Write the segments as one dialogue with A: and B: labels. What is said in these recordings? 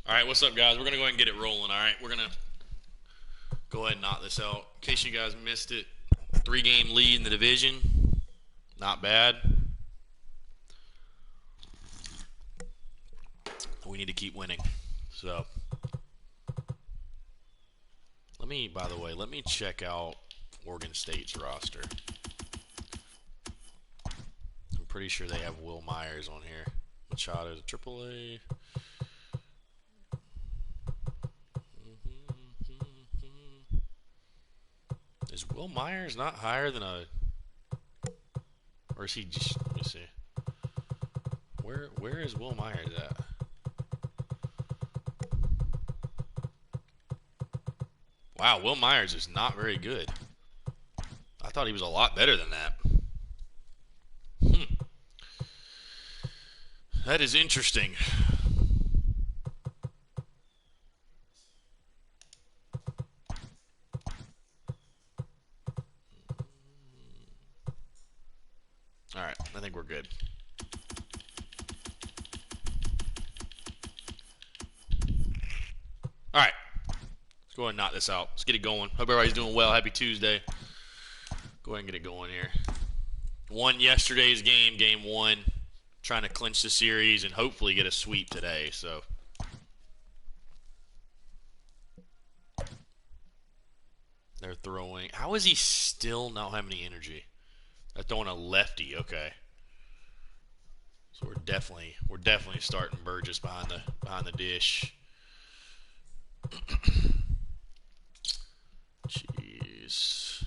A: All right, what's up, guys? We're going to go ahead and get it rolling, all right? We're going to go ahead and knock this out. In case you guys missed it, 3-game lead in the division. Not bad. We need to keep winning. So, by the way, let me check out Oregon State's roster. I'm pretty sure they have Will Myers on here. Machado's AAA. Is Will Myers not higher than a... Or is he just... Let me see. Where is Will Myers at? Wow, Will Myers is not very good. I thought he was a lot better than that. That is interesting. All right, I think we're good. All right, let's go ahead and knock this out. Let's get it going. Hope everybody's doing well. Happy Tuesday. Go ahead and get it going here. Won yesterday's game, game 1. Trying to clinch the series and hopefully get a sweep today. So, they're throwing. How is he still not having any energy? They're throwing a lefty. Okay. So we're definitely starting Burgess behind the dish. Jeez.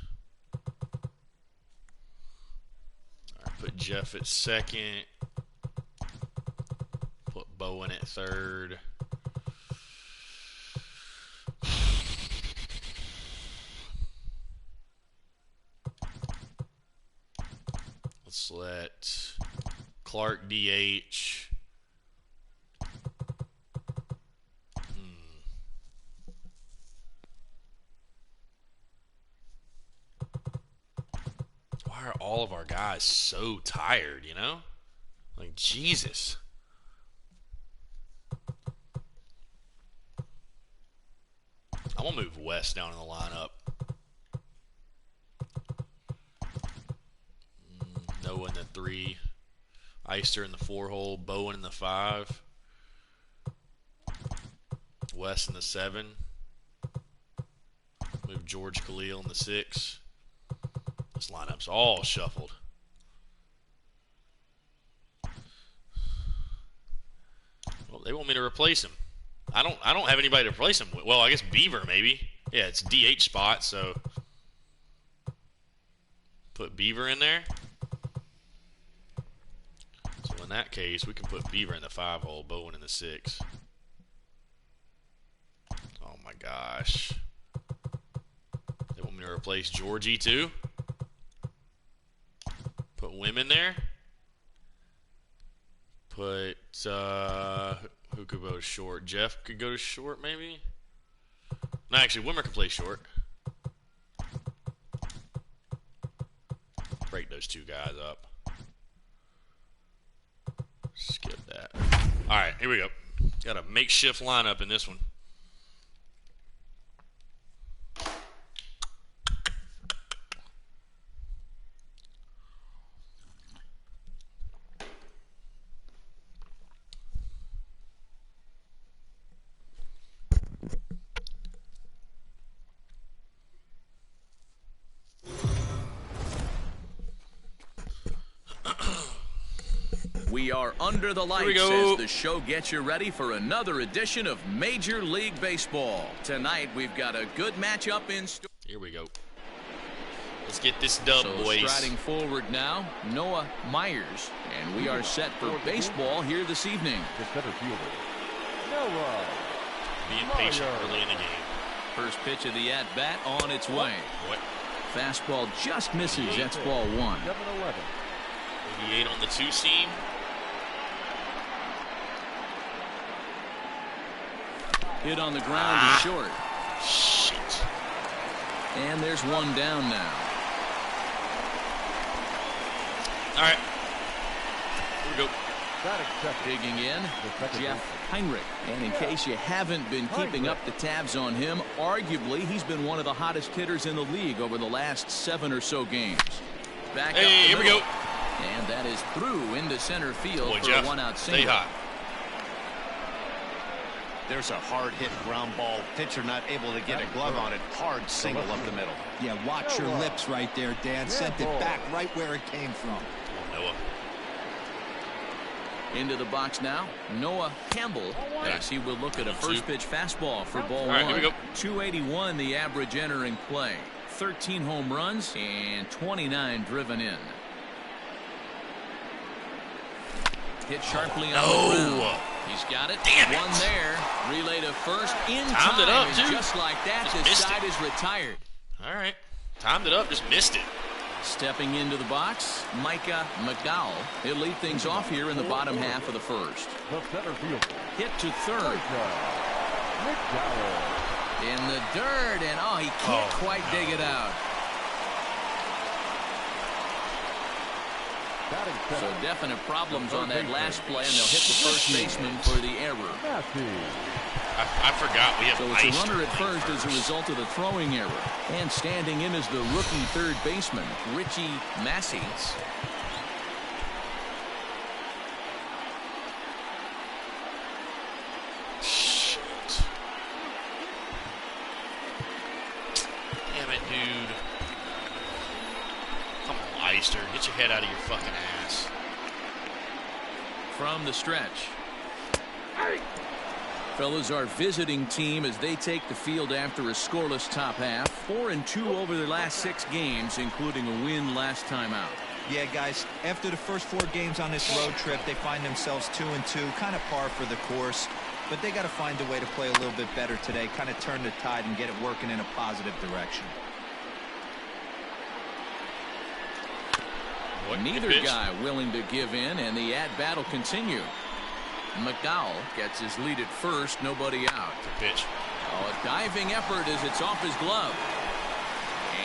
A: All right, put Jeff at second. Put Bowen at third. Let's let Clark DH. Why are all of our guys so tired, you know? Like, Jesus. I'm going to move West down in the lineup. Noah in the 3. Eister in the 4 hole. Bowen in the 5. West in the 7. Move George Khalil in the 6. This lineup's all shuffled. Well, they want me to replace him. I don't have anybody to replace him with. Well, I guess Beaver maybe. Yeah, it's DH spot, so put Beaver in there. So in that case, we can put Beaver in the 5 hole, Bowen in the 6. Oh my gosh. They want me to replace Georgie too? Put Wim in there. Put, who could go to short? Jeff could go to short, maybe? No, actually, Wimmer can play short. Break those 2 guys up. Skip that. All right, here we go. Got a makeshift lineup in this one.
B: We are under the lights as the show gets you ready for another edition of Major League Baseball. Tonight, we've got a good matchup in store.
A: Here we go. Let's get this dub, boys.
B: Striding forward now, Noah Myers. And we are set for baseball here this evening.
C: The center fielder, Noah
A: Being patient early in the game.
B: First pitch of the at-bat on its way.
A: What?
B: Fastball just misses. That's ball 1.
C: 7-11.
A: 88 on the 2-seam.
B: Hit on the ground to short.
A: Shit.
B: And there's one down now.
A: All right. Here we go.
C: That accepted.
B: Digging in,
C: The second
B: Jeff
C: baseman,
B: Heinrich. And in case you haven't been keeping up the tabs on him, arguably he's been one of the hottest hitters in the league over the last 7 or so games. Back up
A: here we go.
B: And that is through into center field for
A: Jeff,
B: a 1-out single.
A: stay hot.
D: There's a hard hit ground ball. Pitcher not able to get a glove on it. Hard single up the middle.
E: Yeah, watch your lips right there, Dan. Sent it back right where it came from.
A: Noah.
B: Into the box now, Noah Campbell, as he will look at a first pitch fastball for ball one.
A: All right, here we go.
B: 281 the average entering play. 13 home runs and 29 driven in. Hit sharply on the ground. He's got it.
A: Damn it.
B: One there. Relay to first in
A: Timed it
B: time.
A: up,
B: And
A: too.
B: just like that,
A: Just
B: the
A: missed
B: side
A: it.
B: is retired.
A: All right. Timed it up. Just missed it.
B: Stepping into the box, Micah McDowell. He'll lead things off here in the bottom half of the first.
C: The center fielder,
B: Hit to third.
C: McDowell.
B: In the dirt, and he can't quite dig it out. So definite problems on that last play, and they'll hit the first baseman for the error.
A: I forgot we have
B: So it's a
A: Meister
B: runner at
A: playing
B: first as a result of the throwing error. And standing in as the rookie third baseman, Richie Massey.
A: Shit. Damn it, dude. Come on, Meister. Get your head out of your fucking ass.
B: From the stretch. Fellas, our visiting team as they take the field after a scoreless top half. 4-2 over their last 6 games, including a win last time out.
E: Yeah, guys, after the first 4 games on this road trip, they find themselves 2-2, kind of par for the course. But they got to find a way to play a little bit better today, kind of turn the tide and get it working in a positive direction.
B: Neither guy willing to give in, and the at-bat will continue. McDowell gets his lead at first, nobody out.
A: Good pitch.
B: A diving effort as it's off his glove.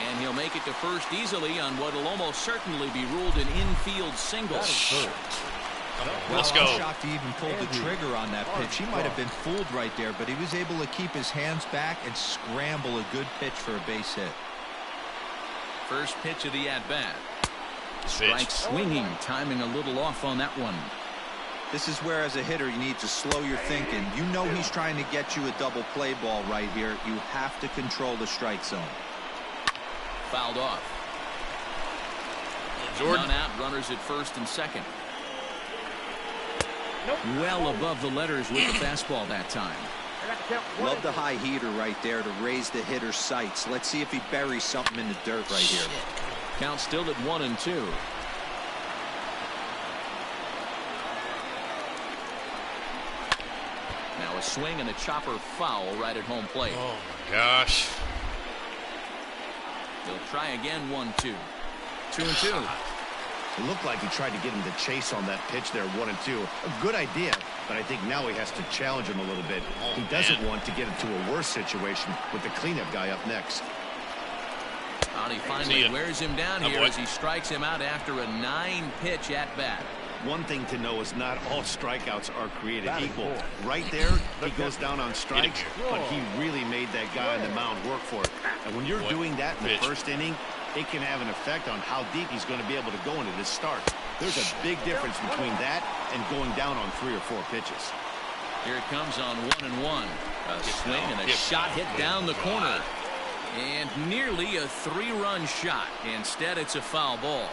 B: And he'll make it to first easily on what will almost certainly be ruled an infield single.
A: Let's go.
E: I'm shocked he even pulled the trigger on that pitch. He might have been fooled right there, but he was able to keep his hands back and scramble a good pitch for a base hit.
B: First pitch of the at-bat. Strike swinging, timing a little off on that one.
E: This is where, as a hitter, you need to slow your thinking. You know he's trying to get you a double play ball right here. You have to control the strike zone.
B: Fouled off.
A: Jordan.
B: None out, runners at first and second. Well above the letters with the fastball that time.
E: Love the high heater right there to raise the hitter's sights. Let's see if he buries something in the dirt right here.
B: Count still at 1-2. Now a swing and a chopper foul right at home plate.
A: Oh my gosh.
B: They'll try again. 1-2. 2-2.
D: It looked like he tried to get him to chase on that pitch there, 1-2. A good idea, but I think now he has to challenge him a little bit. He doesn't want to get into a worse situation with the cleanup guy up next.
B: He finally wears him down here as he strikes him out after a 9-pitch at bat.
D: One thing to know is not all strikeouts are created equal. Right there, he goes down on strikes, but he really made that guy on the mound work for it. And when you're doing that in the first inning, it can have an effect on how deep he's going to be able to go into this start. There's a big difference between that and going down on 3 or 4 pitches.
B: Here it comes on 1-1. A swing and a shot hit down the corner. And nearly a 3-run shot. Instead, it's a foul ball.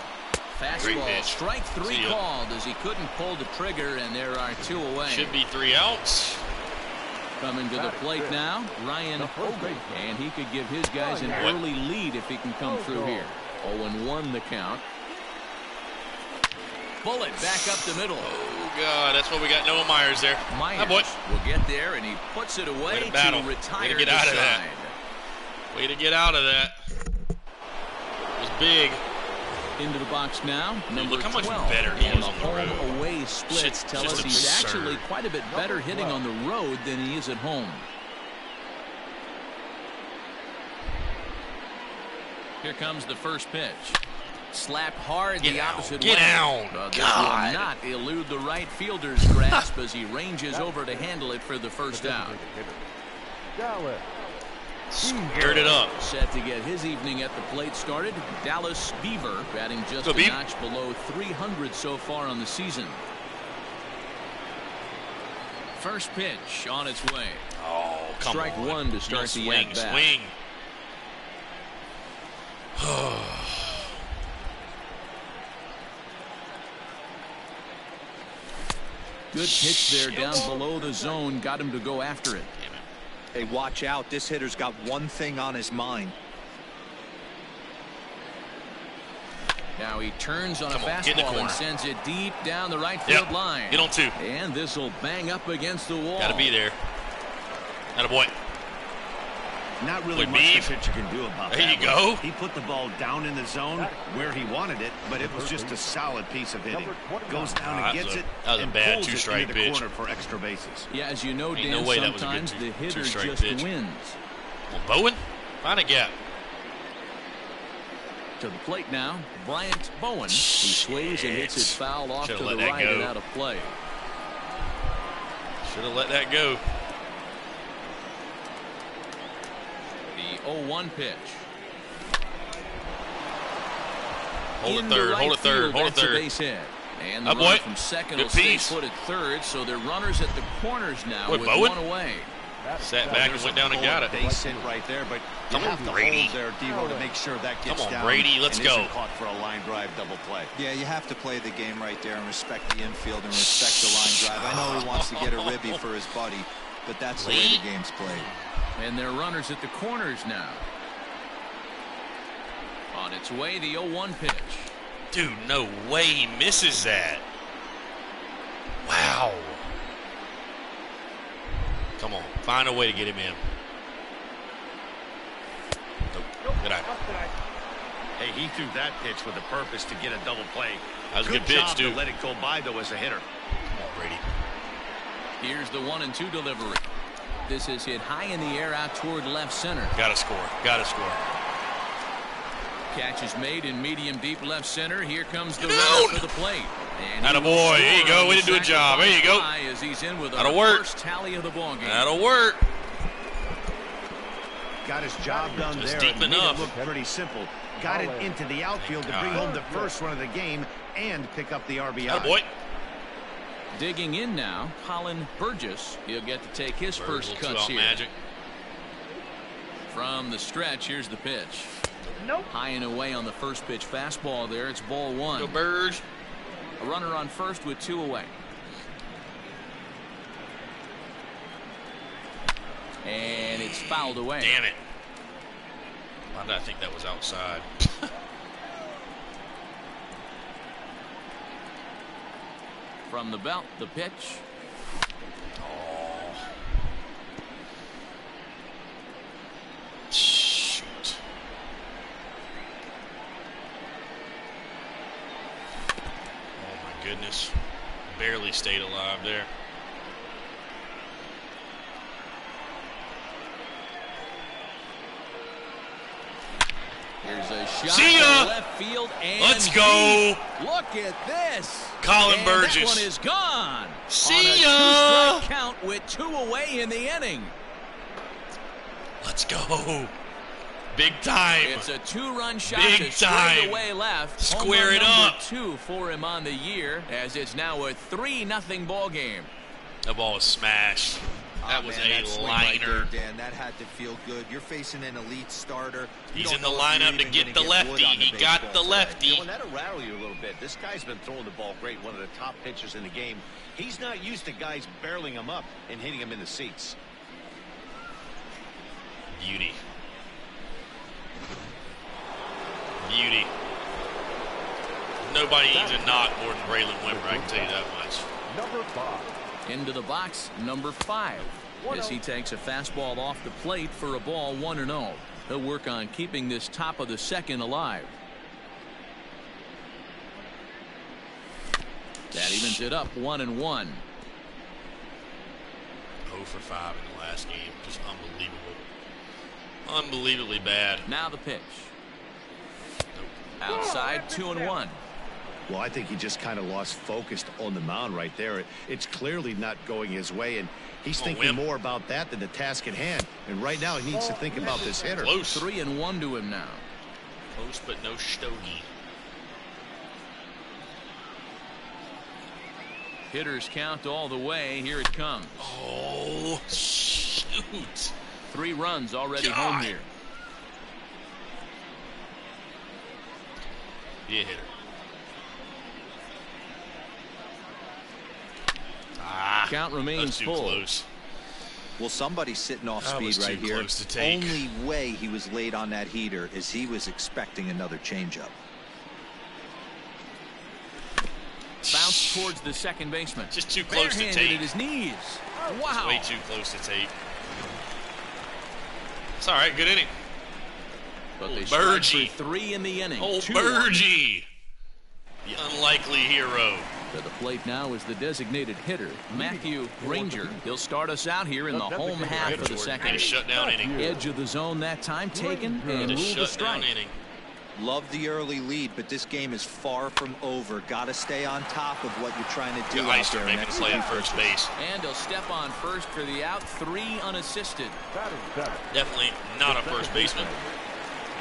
B: Fastball, strike 3 called as he couldn't pull the trigger, and there are 2 away.
A: Should be 3 outs.
B: Coming to the plate now, Ryan Hogan. And he could give his guys an early lead if he can come through here. 0-1 the count. Bullet back up the middle.
A: Oh, God. That's what we got. Noah Myers there.
B: Myers will get there, and he puts it away to retire.
A: Way to get out of that. Way to get out of that. It was big.
B: Into the box now. Number
A: Look how much
B: 12.
A: better he
B: And
A: is
B: the
A: on the road.
B: home-away splits tell us he's actually quite a bit better hitting on the road than he is at home. Here comes the first pitch. Slapped hard the opposite way.
A: Get down.
B: This will not elude the right fielder's grasp as he ranges over to handle it for the first out.
C: Dallas.
A: Squared it up.
B: Set to get his evening at the plate started. Dallas Beaver batting just a notch below 300 so far on the season. First pitch on its way.
A: Oh, come
B: Strike
A: on.
B: one to start the at bat.
A: Swing.
B: Good pitch there down below the zone. Got him to go after it.
E: Hey, watch out. This hitter's got one thing on his mind.
B: Now he turns on a fastball and sends it deep down the right field line.
A: Get on two.
B: And this will bang up against the wall.
A: Got to be there. Attaboy.
D: Not really much the pitcher can do about that.
A: There you go.
D: He put the ball down in the zone where he wanted it, but it was just a solid piece of hitting. Goes down and gets it and pulls it into the corner for extra bases.
B: Yeah, as you know, Dan, sometimes the hitter just wins.
A: Well, Bowen, find a gap.
B: To the plate now, Bryant Bowen. He swings and hits his foul off to the right and out of play.
A: Should have let that go.
B: The 0-1 pitch.
A: Hold it third, hold it third, hold it third.
B: Base hit. And the runner from second will stay put at third, so they're runners at the corners now with one away.
A: Sat back and went down and got it.
D: Base hit right there, but you have to hold there, Devo, to make sure that gets down.
A: Come on, Brady, let's go.
D: Caught for a line drive double play.
E: Yeah, you have to play the game right there and respect the infield and respect the line drive. I know he wants to get a ribby for his buddy, but that's the way the game's played.
B: And they're runners at the corners now. On its way, the 0-1 pitch.
A: Dude, no way he misses that. Wow. Come on, find a way to get him in. Nope. Good eye.
D: Hey, he threw that pitch with a purpose to get a double play.
A: That was a good pitch, dude.
D: To let it go by, though, as a hitter.
A: Come on, Brady.
B: Here's the 1-2 delivery. This is hit high in the air out toward left center.
A: Gotta score. Gotta score.
B: Catch is made in medium deep left center. Here comes the runner for the plate.
A: Attaboy. There you go. Way to do a job. There you go.
B: As he's in with
A: That'll work.
B: First tally of the ball game.
A: That'll work.
D: Got his job done there.
A: Deep enough.
D: Looked pretty simple. Got it into the outfield to bring home the first run of the game and pick up the RBI.
A: Attaboy.
B: Digging in now, Colin Burgess. He'll get to take his first cuts here.
A: Magic.
B: From the stretch, here's the pitch.
C: Nope.
B: High and away on the first pitch fastball there. It's ball one.
A: Go Birds.
B: A runner on first with two away. And it's fouled away.
A: Damn it. Why did I think that was outside?
B: From the belt, the pitch.
A: Oh. Shoot. Oh my goodness. Barely stayed alive there.
B: Here's a shot.
A: See ya.
B: Left field and
A: let's go.
B: Look at this.
A: Colin Burgess.
B: That one is gone.
A: See ya.
B: On a 2-strike count with two away in the inning.
A: Let's go. Big time.
B: It's a two-run shot
A: Big
B: to
A: time.
B: away left.
A: Square it up.
B: #2 for him on the year, as it's now a 3-0 ball game.
A: The ball was smashed. That was a liner.
E: Right there, Dan, that had to feel good. You're facing an elite starter.
A: He's in the lineup to get the lefty. He got the lefty.
D: You know, that'll rattle you a little bit. This guy's been throwing the ball great, one of the top pitchers in the game. He's not used to guys barreling him up and hitting him in the seats.
A: Beauty. Beauty. Nobody needs a knock more than Braylon Wimmer, I can tell you that much.
C: Number 5.
B: Into the box, number 5. As he takes a fastball off the plate for a ball 1-0. He'll work on keeping this top of the second alive. That evens it up 1-1.
A: 0 for 5 in the last game. Just unbelievable. Unbelievably bad.
B: Now the pitch. Outside, 2-1.
D: Well, I think he just kind of lost focus on the mound right there. It's clearly not going his way, and he's thinking more about that than the task at hand. And right now, he needs to think about this hitter.
A: Close.
B: 3-1 to him now.
A: Close, but no stogie.
B: Hitters count all the way. Here it comes.
A: Oh, shoot.
B: 3 runs already home here.
A: Be a hitter.
B: Count remains
A: too
B: full.
A: Close.
E: Well, somebody's sitting off
A: That
E: speed
A: was
E: right
A: too
E: here.
A: close to take.
E: Only way he was late on that heater is he was expecting another changeup.
B: Bounce towards the second baseman.
A: Just too close to take.
B: At his knees. Wow.
A: Just way too close to take. It's all right. Good inning.
B: But they
A: Burgee.
B: strike for 3 in the inning.
A: Oh,
B: 2-1.
A: Burgee. The unlikely hero.
B: To the plate now is the designated hitter, Matthew Granger. He'll start us out here in the home half of the second.
A: A shutdown inning.
B: Edge of the zone that time taken and ruled a strike.
A: Inning.
E: Love the early lead, but this game is far from over. Got to stay on top of what you're trying to do out there.
A: Making a play at first base.
B: And he'll step on first for the out. 3 unassisted.
A: Definitely not a first baseman.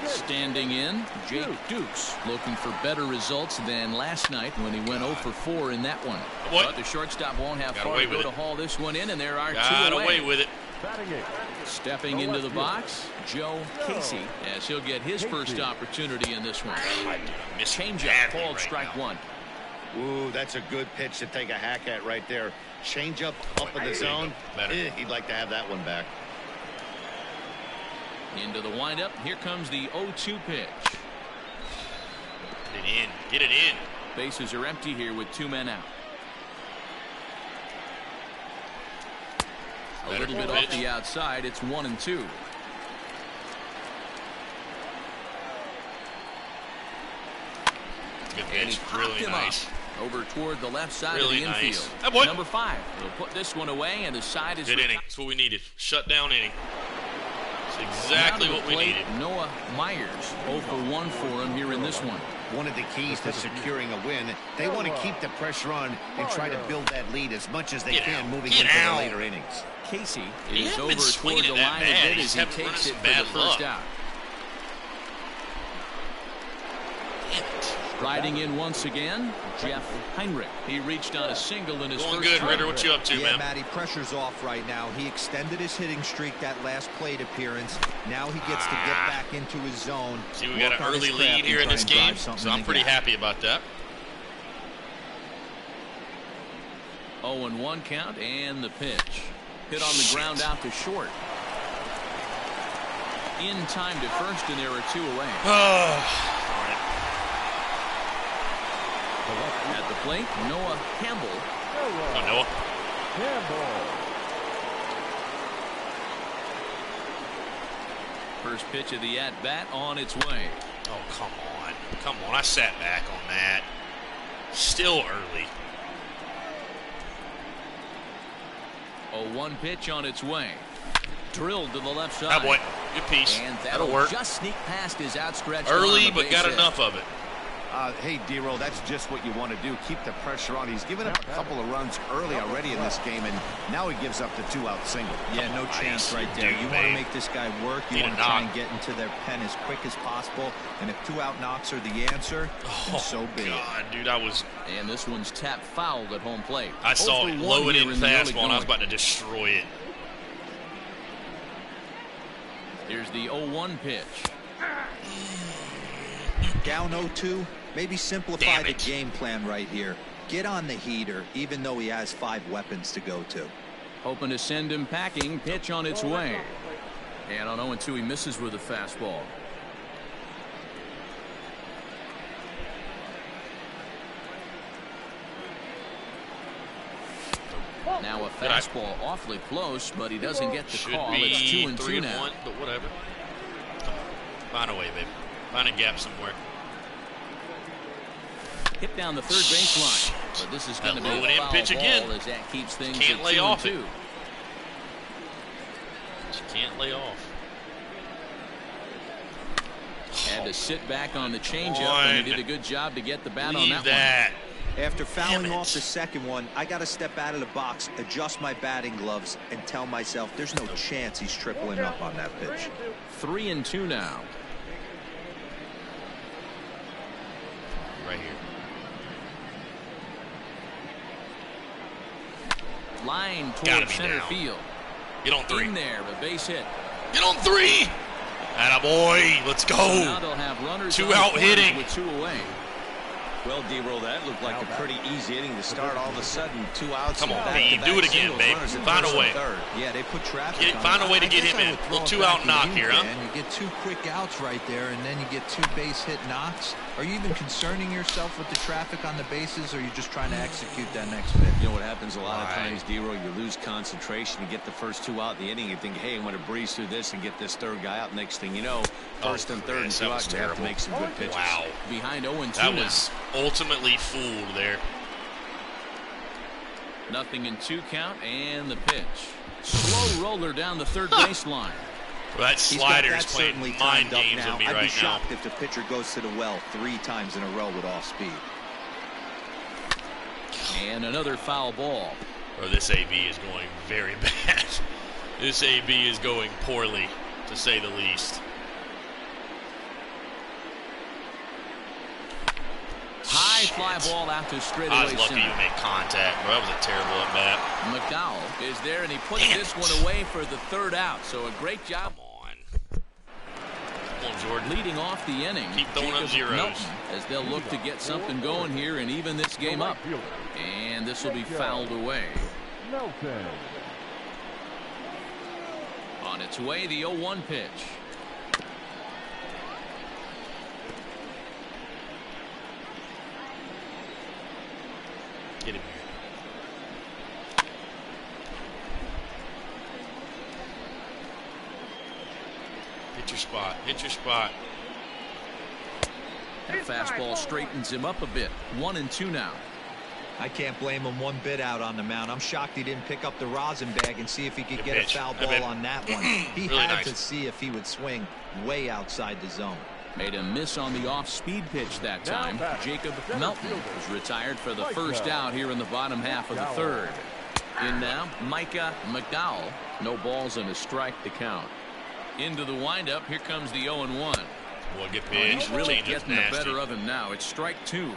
B: Standing in, Jake Dukes, looking for better results than last night when he went 0 for 4 in that one. But the shortstop won't have far to go to haul this one in, and there are 2 away.
A: Away with it.
B: Stepping into the box, Joe Casey, as he'll get his first opportunity in this one. Changeup called strike 1.
D: Ooh, that's a good pitch to take a hack at right there. Changeup up in the zone. He'd like to have that one back.
B: Into the windup. Here comes the 0-2 pitch.
A: Get it in. Get it in.
B: Bases are empty here with 2 men out. A little bit off the outside. It's 1-2.
A: Good pitch. Really nice.
B: Over toward the left side
A: really
B: of the infield.
A: Nice.
B: Number 5. He'll put this one away, and the side is
A: good inning. That's what we needed. Shut down inning. That's exactly what we needed.
B: Noah Myers 0 for 1 for him here in this one.
D: One of the keys to securing a win, they want to keep the pressure on and try to build that lead as much as they can moving into the later innings.
B: Casey is over toward the line a bit as he takes it for the first out. Riding in once again, Jeff Heinrich. He reached on a single in his first
A: good, Ritter. What you up to, man?
E: Matty, pressure's off right now. He extended his hitting streak that last plate appearance. Now he gets to get back into his zone.
A: See, we got an early lead here in this game, so I'm pretty happy about that.
B: 0-1 count, and the pitch. Hit on the ground out to short. In time to first, and there are 2 away. At the plate, Noah Campbell.
A: Oh, Noah.
B: First pitch of the at-bat on its way.
A: Oh, come on. Come on. I sat back on that. Still early.
B: 0-1 pitch on its way. Drilled to the left side.
A: Ah, boy. Good piece.
B: And
A: that'll work.
B: Just sneak past his outstretched
A: early, but got enough of it.
D: Hey, D-Roll, that's just what you want to do. Keep the pressure on. He's given up a couple of runs early already in this game, and now he gives up the 2-out single.
E: Yeah, no chance right there. You want to make this guy work. You want to try and get into their pen as quick as possible. And if 2-out knocks are the answer, then so be it.
A: God, dude, I was.
B: And this one's tapped foul at home plate.
A: I saw it low and in fastball, and I was about to destroy it.
B: Here's the 0-1 pitch.
E: Down 0-2. Maybe simplify the game plan right here. Get on the heater, even though he has 5 weapons to go to.
B: Hoping to send him packing. Pitch on its way. And on 0-2, he misses with a fastball. Now a fastball awfully close, but he doesn't get the call. It's 2-2 now.
A: 3-1, but whatever. Come on. Find a way, baby. Find a gap somewhere.
B: Hit down the third baseline. But this is going to be a foul
A: pitch
B: ball
A: again.
B: As that keeps things
A: Can't
B: at
A: lay off
B: 2-2.
A: it. Just can't lay off.
B: Had to sit back on the changeup, and he did a good job to get the bat on that one.
E: After fouling off the second one, I got to step out of the box, adjust my batting gloves, and tell myself there's no chance he's tripling up on that pitch.
B: 3-2 now.
A: Right here.
B: Line towards center field.
A: Get on 3.
B: In there, a base hit.
A: Get on 3. Attaboy. Let's go.
B: So now they'll have runners
A: 2 out hitting.
B: With 2 away.
D: Well, D-Roll, that looked like a pretty easy inning to start. All of a sudden, 2 outs.
A: Come on, Beav. Do it again, babe. Find a way.
E: Yeah, they put traffic on.
A: Find a way to get him in. Little 2-out knock here, huh?
E: And you get 2 quick outs right there, and then you get 2 base hit knocks. Are you even concerning yourself with the traffic on the bases, or are you just trying to execute that next pitch?
D: You know what happens a lot of times, D-Roll, you lose concentration. You get the first 2 out in the inning. You think, hey, I'm going to breeze through this and get this 3rd guy out. Next thing you know, first and third and 2 out, you have to make some good pitches.
A: Wow.
B: Behind 0-2
A: That
B: now.
A: was ultimately fooled there.
B: 0-2 count, and the pitch. Slow roller down the third baseline.
A: Well, that slider is playing mind games with me right now.
E: I'd be shocked if the pitcher goes to the well 3 times in a row with off speed.
B: And another foul ball.
A: Or this AB is going very bad. This AB is going poorly, to say the least.
B: High fly ball out to straightaway
A: I was lucky
B: center.
A: you made contact, bro. That was a terrible at bat.
B: McDowell is there, and he puts this one away for the 3rd out. So a great job.
A: Come on, Jordan.
B: Leading off the inning.
A: Keep throwing up zeros.
B: Melton, as they'll look to get something going here and even this game up. And this will be fouled away.
C: Melton.
B: On its way, the 0-1 pitch.
A: Get him here. Hit your spot. Hit your spot.
B: That fastball straightens him up a bit. 1-2 now.
E: I can't blame him one bit out on the mound. I'm shocked he didn't pick up the rosin bag and see if he could get a foul ball on that one. He
A: Really
E: had
A: nice.
E: to see if he would swing way outside the zone.
B: Made a miss on the off-speed pitch that time. Jacob Melton was retired for the 1st out here in the bottom half of the 3rd. In now, Micah McDowell. No balls and a strike to count. Into the windup. Here comes the 0-1.
A: Boy, get pitch.
B: He's really
A: Change is
B: getting the
A: nasty.
B: better of him now. It's strike 2.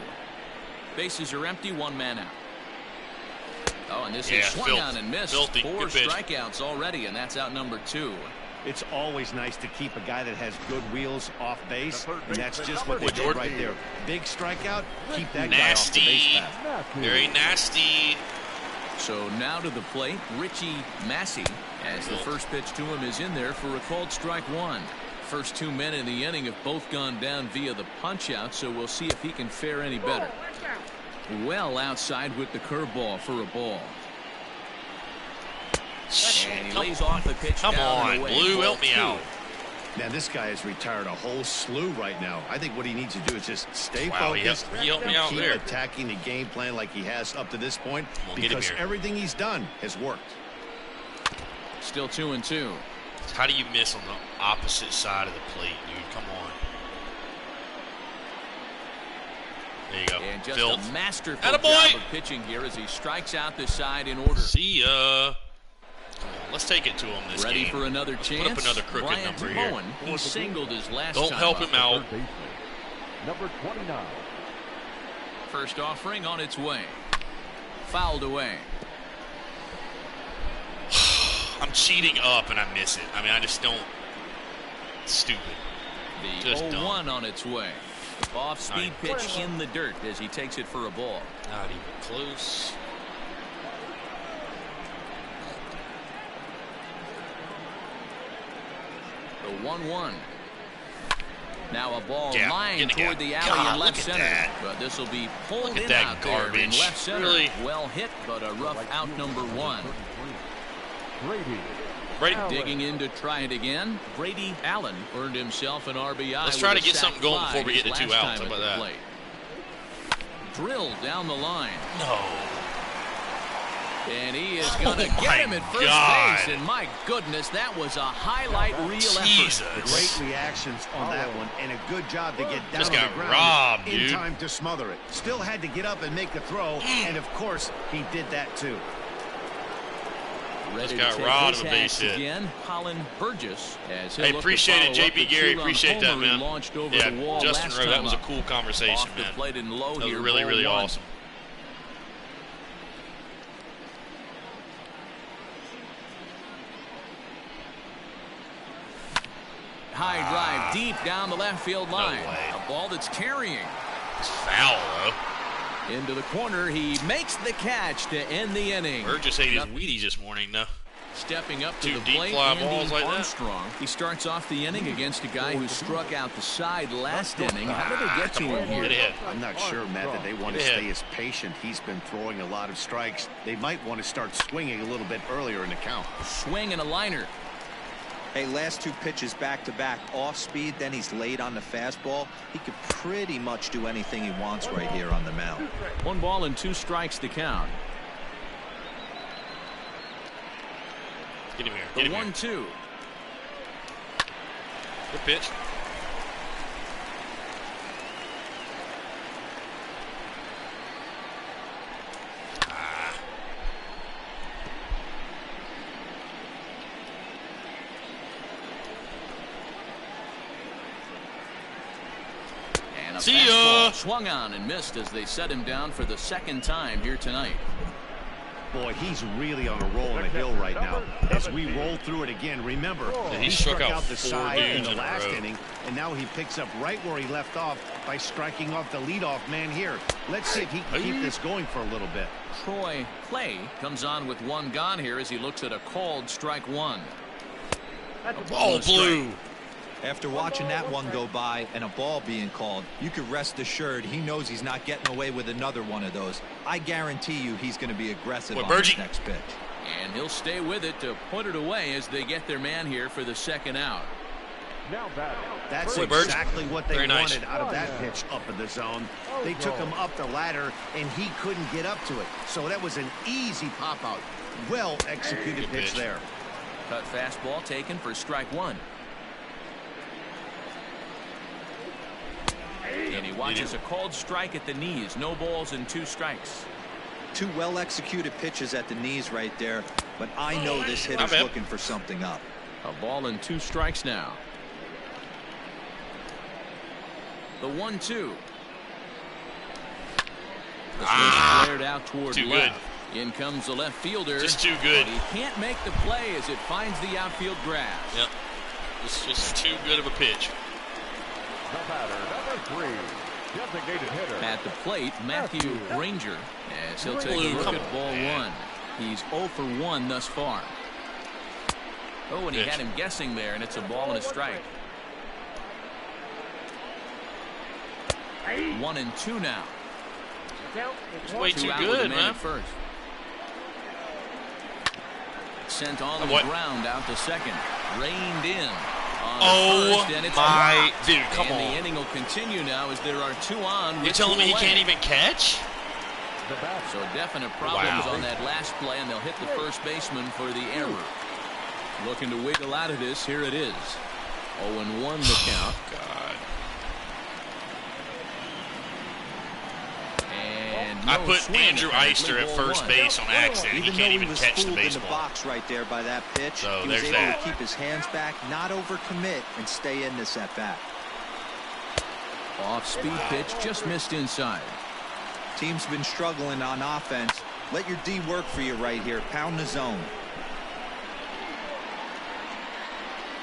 B: Bases are empty. 1 man out. Oh, and this is swung on and missed.
A: Filthy.
B: 4
A: Good pitch.
B: strikeouts already, and that's out number 2.
D: It's always nice to keep a guy that has good wheels off base, and that's just what they did right there. Big strikeout, keep that guy off the base path.
A: Very nasty.
B: So now to the plate, Richie Massey, as the first pitch to him is in there for a called strike 1. First 2 men in the inning have both gone down via the punch out, so we'll see if he can fare any better. Well outside with the curveball for a ball. And he lays off the pitch.
A: Come
B: down
A: on,
B: and away.
A: Blue,
B: Ball
A: help me
B: 2.
A: out.
D: Man, this guy has retired a whole slew right now. I think what he needs to do is just stay focused.
A: He helped me out
D: keep
A: there.
D: attacking the game plan like he has up to this point,
A: Come on, get him
D: because
A: here.
D: everything he's done has worked.
B: Still 2-2.
A: How do you miss on the opposite side of the plate, dude? Come on. There you go.
B: And just
A: Filth.
B: a masterful
A: Attaboy.
B: job of pitching here as he strikes out the side in order.
A: See ya. Come on, let's take it to him this
B: Ready
A: game.
B: for another
A: Let's
B: chance.
A: put up another crooked
B: Brian
A: number here.
B: Bowen, he singled his last
A: Don't
B: time
A: help
B: up.
A: him out.
C: Third baseman, number 29.
B: First offering on its way. Fouled away.
A: I'm cheating up and I miss it. I mean, I just don't. It's stupid.
B: The
A: Just
B: 0-1 on its way. Off-speed
A: Not
B: pitch in the dirt as he takes it for a ball.
A: Not even close.
B: The 1-1. Now a ball
A: Yeah,
B: lined
A: get the
B: toward
A: guy.
B: the alley
A: God,
B: in left
A: look at
B: center.
A: that.
B: But this will be pulled
A: Look at
B: in
A: that
B: out there in
A: garbage.
B: left center.
A: Really?
B: Well hit, but a rough out number 1.
C: Brady.
A: Right.
B: Digging in to try it again. Brady Allen earned himself an RBI.
A: Let's try
B: with
A: to
B: a
A: get
B: sac
A: something going
B: fly
A: before we get to
B: his
A: 2
B: last
A: outs.
B: time
A: How
B: at
A: about
B: the
A: that?
B: plate. Drilled down the line.
A: No.
B: And he is going to get him at first base. And my goodness, that was a highlight reel effort.
D: Great reactions on that one, and a good job to get down
A: Just
D: on
A: got
D: the ground
A: robbed,
D: in
A: dude.
D: time to smother it. Still had to get up and make the throw, and of course, he did that too.
B: Ready
A: Just got
B: to take
A: robbed
B: his
A: of a base
B: hats
A: hit.
B: again, Colin Burgess. As he'll
A: Hey,
B: look to
A: appreciate it,
B: follow up
A: JP
B: the
A: Gary.
B: two-run
A: Appreciate that,
B: homer he
A: man.
B: launched over
A: Yeah,
B: the wall
A: Justin
B: last
A: Rowe, that
B: time
A: was a
B: up.
A: cool conversation,
B: Off the
A: man.
B: plate and low
A: That was
B: here,
A: really,
B: ball
A: really
B: one.
A: awesome.
B: High drive deep down the left field line.
A: way.
B: A ball that's carrying.
A: It's foul, though.
B: Into the corner, he makes the catch to end the inning.
A: Burgess ate his Wheaties this morning, though.
B: Stepping up to
A: Two
B: the
A: deep
B: plate,
A: fly
B: Andy
A: balls like that.
B: Armstrong. He starts off the inning against a guy who struck out the side last inning. How did they get to him here?
A: Get ahead.
D: I'm not sure, Matt, that they want to
A: Yeah.
D: stay as patient. He's been throwing a lot of strikes. They might want to start swinging a little bit earlier in the count.
B: Swing and a liner.
E: Hey, last two pitches back-to-back off speed, then he's late on the fastball. He could pretty much do anything he wants right here on the mound.
B: 1 ball and 2 strikes to count.
A: Get him here.
B: The
A: Get him here.
B: 1-2.
A: Good pitch.
B: And a
A: See
B: fastball
A: ya.
B: swung on and missed as they set him down for the second time here tonight.
D: Boy, he's really on a roll on the hill right now. As we roll through it again, remember,
A: he
D: he
A: struck
D: struck
A: out
D: out the
A: 4
D: side in
A: dudes
D: the
A: in a
D: last
A: row.
D: inning, and now he picks up right where he left off by striking off the leadoff man here. Let's see if he can keep this going for a little bit.
B: Troy Clay comes on with 1 gone here as he looks at a called strike 1.
A: Oh, blue.
E: After watching that one go by and a ball being called, you could rest assured he knows he's not getting away with another one of those. I guarantee you he's going to be aggressive on
A: Bergie?
E: his next pitch.
B: And he'll stay with it to put it away as they get their man here for the second out.
C: Now batting.
D: That's
A: Boy, Bird.
D: exactly what they
A: Very nice.
D: wanted out of that pitch up in the zone. They took him up the ladder, and he couldn't get up to it. So that was an easy pop-out. Well-executed
A: Good
D: pitch
A: pitch.
D: there.
B: Cut fastball taken for strike 1. And he watches a called strike at the knees. No balls and 2 strikes.
E: 2 well-executed pitches at the knees right there, but I know this hitter's
A: bad.
E: looking for something up.
B: A ball and 2 strikes now. The 1-2. The switch flared out toward
A: Too
B: left. In comes the left fielder.
A: Just too good.
B: But he can't make the play as it finds the outfield grass.
A: Yep. It's just too good of a pitch.
C: The batter, number 3, designated hitter.
B: At the plate, Matthew Granger, as he'll take a look
A: Come
B: at ball
A: on.
B: 1. He's 0 for 1 thus far. Oh, and he
A: Pitch.
B: had him guessing there, and it's a ball and a strike. 1-2 now.
A: It's way
B: 2
A: too
B: out with a
A: good,
B: man
A: man.
B: at first. Sent on
A: And
B: the
A: what?
B: ground out to second. Reined in. On
A: Oh,
B: first, and it's
A: my-
B: blocked.
A: dude, come
B: and
A: on.
B: the inning will continue now as there are 2 on.
A: You
B: with
A: telling
B: 2
A: me he
B: away.
A: can't even catch?
C: The batter.
B: So definite problems
A: Wow.
B: on that last play, and they'll hit the first baseman for the error. Looking to wiggle out of this. Here it is. 0-1 the count.
A: God.
B: And
A: I
B: no
A: put
B: swing,
A: Andrew
B: apparently,
A: Eister at
B: ball
A: first
B: 1.
A: base on accident. He
E: Even
A: can't
E: though
A: even
E: he was
A: catch the
E: fooled in the
A: baseball.
E: box right there by that pitch,
A: So
E: he was
A: there's
E: able
A: that.
E: to keep his hands back, not overcommit, and stay in this at-bat.
B: Off-speed pitch just missed inside.
E: Team's been struggling on offense. Let your D work for you right here. Pound the zone.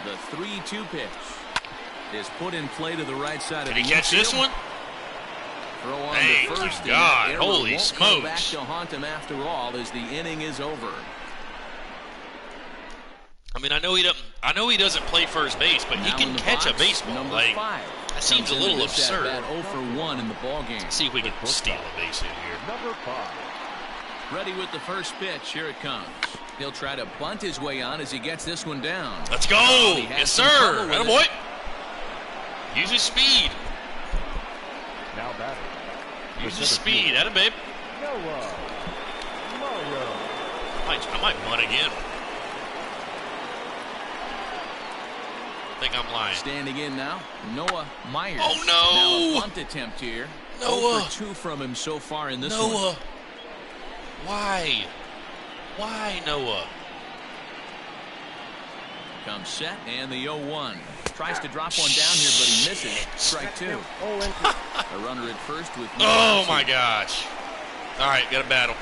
B: The 3-2 pitch is put in play to the right side
A: Did
B: of
A: he
B: the
A: catch this
B: infield.
A: one?
B: Throw on
A: Thank
B: the
A: you,
B: first.
A: God.
B: And that error
A: Holy
B: won't come back
A: smokes.
B: to haunt him after all as the inning is over.
A: I mean, I know he doesn't play first base, but he
B: Now
A: can
B: in the
A: catch a
B: box,
A: baseball.
B: number
A: Like,
B: 5
A: that seems a
B: comes
A: little
B: into this
A: absurd.
B: at-bat 0 for 1 in the ball game.
A: Let's see if we can steal a base hit here.
C: Number 5.
B: Ready with the first pitch. Here it comes. He'll try to bunt his way on as he gets this one down.
A: Let's go.
B: He has
A: Yes,
B: some
A: sir.
B: trouble with
A: Attaboy.
B: it.
A: Use his speed.
C: Now batting.
A: Use his speed. Atta babe.
C: Noah Mario.
A: I might bunt again. I think I'm lying.
B: Standing in now, Noah Myers.
A: Oh, no.
B: Now a bunt attempt here.
A: Noah.
B: 0 for 2 from him so far in this one.
A: Noah. Why? Why, Noah?
B: Comes set, and the 0-1. Tries to drop one down here, but he misses. Strike 2. A runner at first with no
A: Oh,
B: outs
A: my
B: here.
A: gosh. All right, got a battle.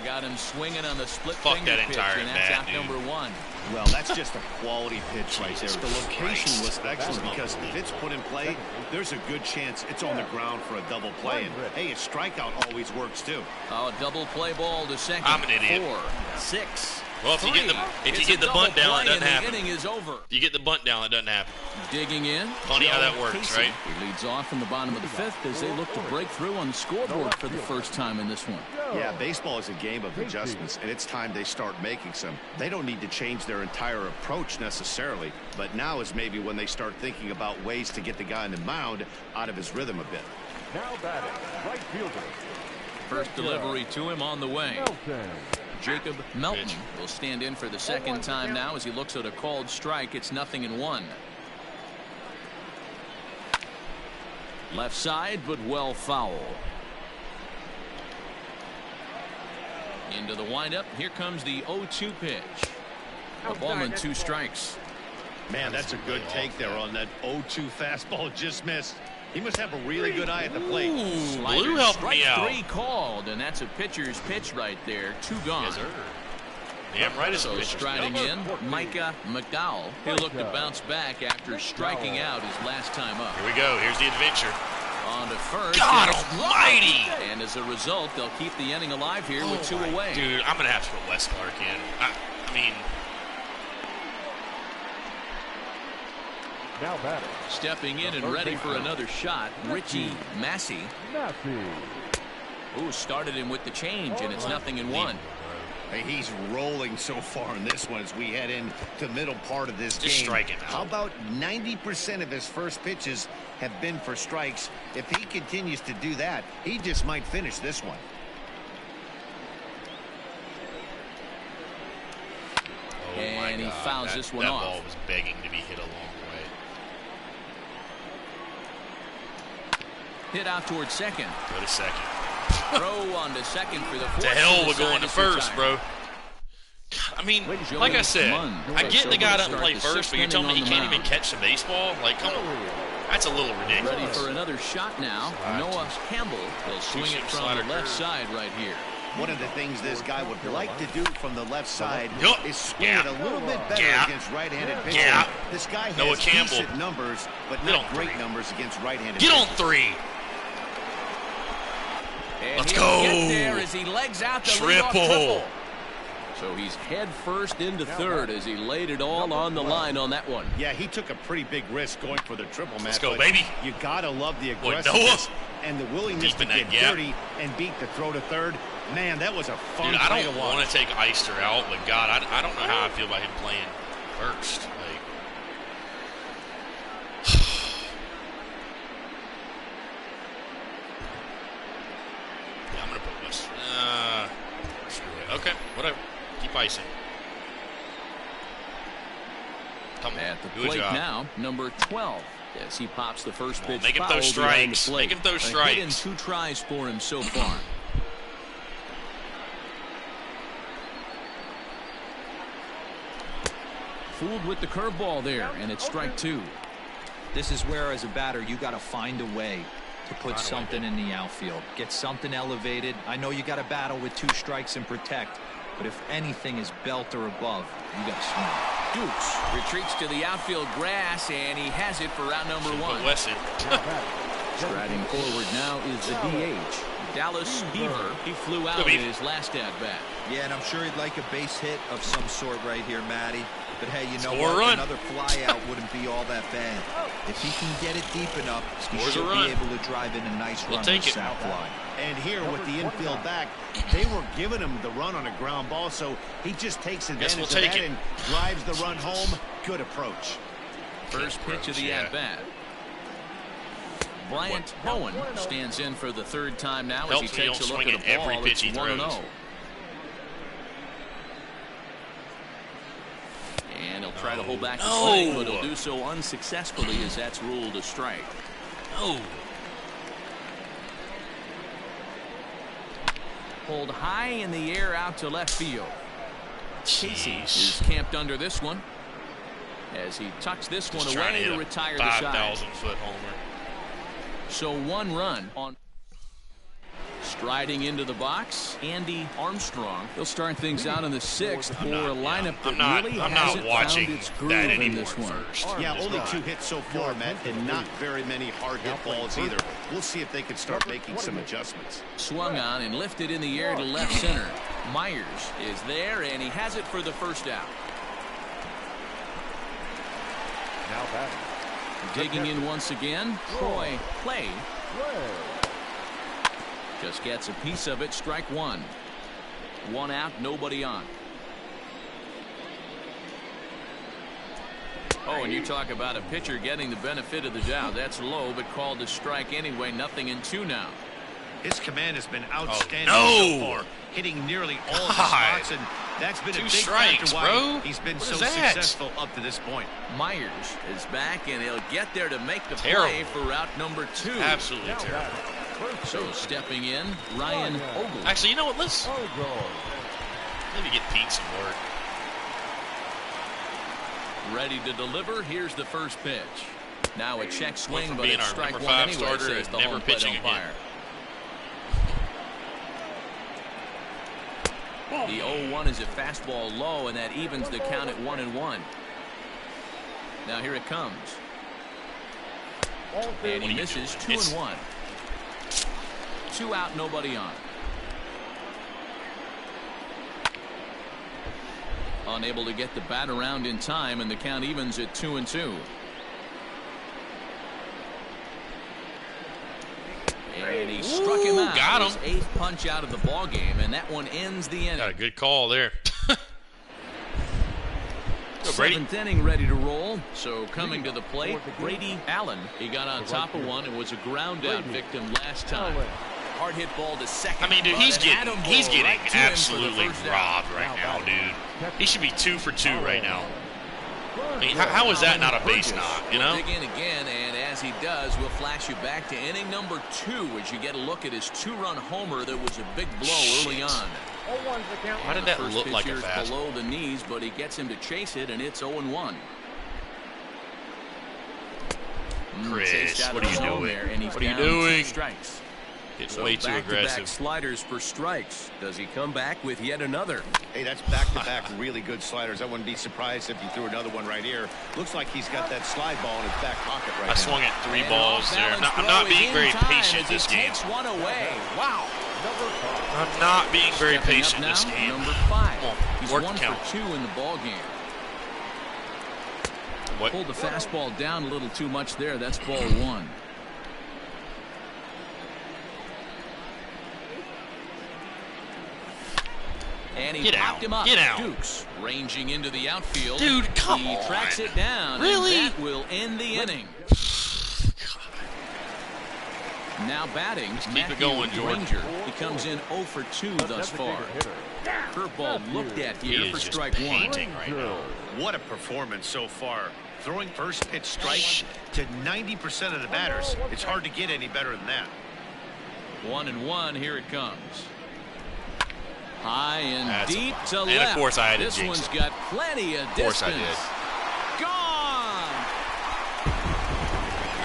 B: Got him swinging on the split
A: Fuck
B: finger
A: that
B: pitch,
A: entire
B: and that's
A: bat,
B: out
A: dude.
B: number 1.
D: Well, that's just a quality pitch right there. The location was excellent because if it's put in play, there's a good chance it's on the ground for a double play. And, hey, a strikeout always works, too.
B: Oh, double play ball to second.
A: I'm an idiot.
B: 4, 6.
A: Well, if you get the
B: It's
A: get
B: a
A: the bunt
B: double
A: down, it
B: play,
A: doesn't
B: and
A: happen.
B: The inning is over.
A: If you get the bunt down, it doesn't happen.
B: Digging in.
A: Funny how that works,
B: Casey.
A: right?
B: He leads off in the bottom of the 5th as they look to break through on the scoreboard for the first time in this one.
D: Yeah, baseball is a game of adjustments, and it's time they start making some. They don't need to change their entire approach necessarily, but now is maybe when they start thinking about ways to get the guy on the mound out of his rhythm a bit.
C: Now batting, right fielder.
B: First delivery to him on the way.
C: Melton.
B: Jacob Melton
A: Pitch.
B: will stand in for the second time now as he looks at a called strike. It's 0-1. Left side, but well foul. Into the windup. Here comes the 0-2 pitch. A ball and 2 strikes.
D: Man, that's a good take there on that 0-2 fastball just missed. He must have a really good eye at the plate.
A: Ooh,
B: Slider,
A: Blue helped
B: strike
A: me out.
B: 3 called, and that's a pitcher's pitch right there. 2 gone.
A: Yes, sir. Damn right it's a
B: So
A: pitcher.
B: striding in, Micah McDowell. He'll look to bounce back after striking out his last time up.
A: Here we go. Here's the adventure.
B: On to first.
A: God
B: and it's
A: almighty!
B: blocked. And as a result, they'll keep the inning alive here with 2 away.
A: Dude, I'm going to have to put Wes Clark in. I mean,
C: Now batting,
B: Stepping in and ready for another shot, Richie Massey.
C: Massey.
B: Who started him with the change, and it's 0-1.
D: Hey, he's rolling so far in this one as we head into the middle part of this
A: Just
D: game.
A: striking out.
D: How about 90% of his first pitches have been for strikes? If he continues to do that, he just might finish this one.
A: oh my
B: And he
A: God.
B: fouls this one
A: that
B: off.
A: ball was begging to be hit a long way.
B: Hit out towards second.
A: Go to second.
B: Throw on to second for the fourth.
A: To hell
B: and
A: with going to
B: decide
A: first,
B: retire.
A: bro. I mean,
B: Joey
A: like I said,
B: Munn.
A: I get the guy doesn't
B: Start
A: play
B: the
A: first, but you're
B: sixth
A: telling me he
B: inning
A: can't
B: on the
A: even catch the baseball? Like, come on. That's a little
B: Ready
A: ridiculous.
B: for another shot now.
A: Slide.
B: Noah Campbell will swing it from
A: slider
B: the left
A: curve.
B: side right here.
D: One of the things this guy would like to do from the left side
A: Yup.
D: is swing
A: Yeah.
D: it a little bit better
A: Yeah.
D: against right-handed pitching.
A: Yeah.
D: This guy
A: Noah
D: has
A: Campbell.
D: decent numbers, but
A: Get
D: not
A: on
D: great
A: 3.
D: numbers against right-handed
A: Get on
D: pitching.
A: 3.
B: And
A: Let's
B: he'll
A: go.
B: get there as he legs out the leadoff
A: Triple.
B: So he's head first into third as he laid it all on the line on that one.
D: Yeah, he took a pretty big risk going for the triple, Matt.
A: go,
D: but
A: baby.
D: You gotta love the
A: Boy,
D: aggressiveness and the willingness
A: Deep
D: to
A: in that
D: get
A: gap.
D: dirty and beat the throw to third. Man, that was a fun
A: Dude, I
D: play to
A: don't
D: watch.
A: want to take Eister out, but God, I don't know how I feel about him playing first. Like, yeah, I'm gonna put West. Screw it. Okay, whatever. Keep icing. Come on,
B: At the
A: good
B: plate
A: job.
B: now, number 12. As he pops the first pitch
A: make him
B: foul
A: throw
B: behind the
A: strikes.
B: plate.
A: Make him throw
B: A hit in
A: strikes.
B: 2 tries for him so far. Fooled with the curveball there, and it's strike 2.
E: This is where, as a batter, you got to find a way to put something in the outfield. Get something elevated. I know you got to battle with 2 strikes and protect, but if anything is belt or above, you got to swing.
B: Dukes retreats to the outfield grass, and he has it for round number 1.
A: Put Wes in.
B: Striding forward now is the DH, Dallas Beaver. He flew out in his last at-bat.
E: Yeah, and I'm sure he'd like a base hit of some sort right here, Matty. But hey, you know
A: Score a
E: what?
A: run.
E: Another fly out wouldn't be all that bad. If he can get it deep enough, he
A: Scores a
E: should
A: run.
E: be able to drive in a nice
A: We'll
E: run
A: take
E: with
A: it.
E: sac fly.
D: And here with the infield back, they were giving him the run on a ground ball, so he just takes advantage
A: we'll
D: of
A: take
D: that
A: it.
D: and drives the run home. Good approach.
B: First pitch of the
A: Yeah.
B: at-bat. Bryant Bowen stands in for the third time now as he takes a look at the ball.
A: Every pitch he throws.
B: And he'll try to hold back the swing, but he'll do so unsuccessfully as that's ruled a strike. Pulled high in the air out to left field. Casey is camped under this one as he tucks this one away to retire the side.
A: 5,000-foot homer.
B: So 1 run on. Striding into the box, Andy Armstrong. He'll start things out in the 6th for a lineup that really hasn't found its groove in this one.
D: Yeah, only 2 hits so far, Matt, and not very many hard hit balls either. We'll see if they can start making some adjustments.
B: Swung on and lifted in the air to left center. Myers is there, and he has it for the first out.
C: Now batting.
B: Digging in once again, Troy Clay. Just gets a piece of it. Strike 1. 1 out, nobody on. Oh, and you talk about a pitcher getting the benefit of the doubt. That's low, but called a strike anyway. 0-2 now.
D: His command has been outstanding so far, hitting nearly all of the spots, and that's been a big factor why he's been so successful up to this point.
B: Myers is back, and he'll get there to make the play for route number 2.
A: Absolutely terrible.
B: So stepping in, Ryan Ogle.
A: Actually, you know what? Let's maybe get Pete some work.
B: Ready to deliver. Here's the first pitch. Now a check swing, but it's strike 1 anyway,
A: starter
B: says the
A: never
B: home plate
A: pitching
B: umpire. The 0-1 is a fastball low, and that evens the count at 1-1. Now here it comes. And he misses. 2-1. 2 out, nobody on. Unable to get the bat around in time, and the count evens at 2-2. And he struck him out.
A: Got him.
B: His 8th punch out of the ball game, and that one ends the inning.
A: Got a good call there.
B: 7th inning ready to roll. So coming to the plate, Brady Allen. He got on top of one and was a ground down victim last time. Hard hit ball to second.
A: I mean, dude, he's getting absolutely robbed right now, dude. He should be 2 for 2 right now. I mean, how is that not a base knock, you know?
B: Dig in again, and as he does, we'll flash you back to inning number 2 as you get a look at his 2-run homer that was a big blow early on.
A: Why did that look like a fastball?
B: Below the knees, but he gets him to chase it, and it's 0-1.
A: Chris, what are you doing? What are you doing?
B: Strikes.
A: It's way too aggressive.
B: Sliders for strikes. Does he come back with yet another?
D: Hey, that's back-to-back really good sliders. I wouldn't be surprised if he threw another one right here. Looks like he's got that slide ball in his back pocket right now.
A: I swung at 3 balls there. I'm not being very patient this game.
B: Takes one away. Wow.
A: I'm not being very patient this game.
B: Number 5. He's
A: Work
B: 1
A: count.
B: for 2 in the ball game.
A: What?
B: Pulled the fastball down a little too much there. That's ball 1. And he popped him up.
A: Get out.
B: Dukes ranging into the outfield.
A: Dude, come on.
B: He tracks it down.
A: Really?
B: And that will end the inning. Now batting,
A: keep it going, Jordan.
B: Ranger. He comes in 0 for 2 thus far. Curveball looked at here for strike 1.
A: Right now.
D: What a performance so far. Throwing first pitch strike to 90% of the batters. It's hard to get any better than that.
B: 1-1. Here it comes. High and deep to left.
A: And of course I had
B: this one's got plenty of distance.
A: Of course I did.
B: Gone.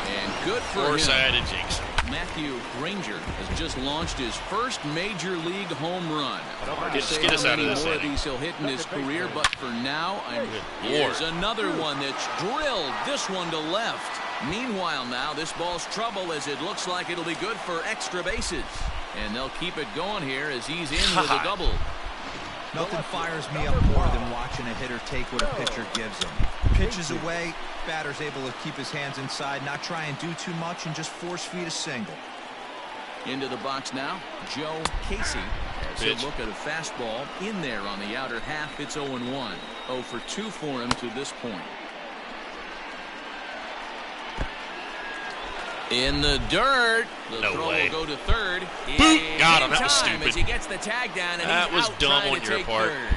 B: And good for him.
A: Of course I had to jinx him.
B: Matthew Ranger has just launched his first major league home run.
A: Just get us out of this
B: more
A: inning.
B: of these he'll hit in his career, but for now, here's another one that's drilled. This one to left. Meanwhile, now this ball's trouble as it looks like it'll be good for extra bases. And they'll keep it going here as he's in with a double.
E: Nothing fires me up more than watching a hitter take what a pitcher gives him. Pitches away, batter's able to keep his hands inside, not try and do too much, and just force feed a single.
B: Into the box now, Joe Casey. As he'll look at a fastball in there on the outer half. It's 0-1. 0 for 2 for him to this point. In the dirt. The
A: No
B: throw
A: way.
B: will go to third.
A: Boot! Got him. That was stupid.
B: As he gets the tag down, and
A: That
B: he's
A: was
B: out
A: dumb
B: trying
A: on
B: to
A: your
B: take
A: part.
B: third.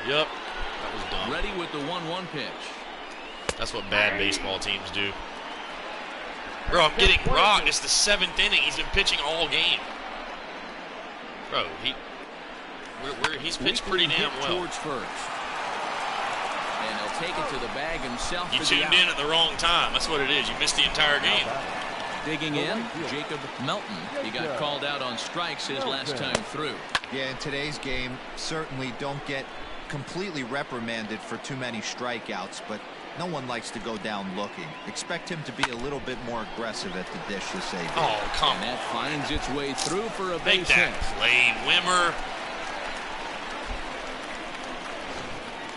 A: Yep. That was dumb.
B: Ready with the 1-1 pitch.
A: That's what bad baseball teams do. Bro, I'm getting rocked. It's the 7th inning. He's been pitching all game. Bro, he's pitched pretty damn well.
B: Towards first. And he'll take it to the bag himself.
A: You tuned in at the wrong time. That's what it is. You missed the entire game.
B: Digging in, Jacob Melton. He got called out on strikes his last time through.
E: Yeah, in today's game, certainly don't get completely reprimanded for too many strikeouts, but no one likes to go down looking. Expect him to be a little bit more aggressive at the dish this day.
A: Oh, come
B: And
A: on.
B: that finds its way through for a
A: Make
B: base
A: that
B: hit.
A: play, Wimmer.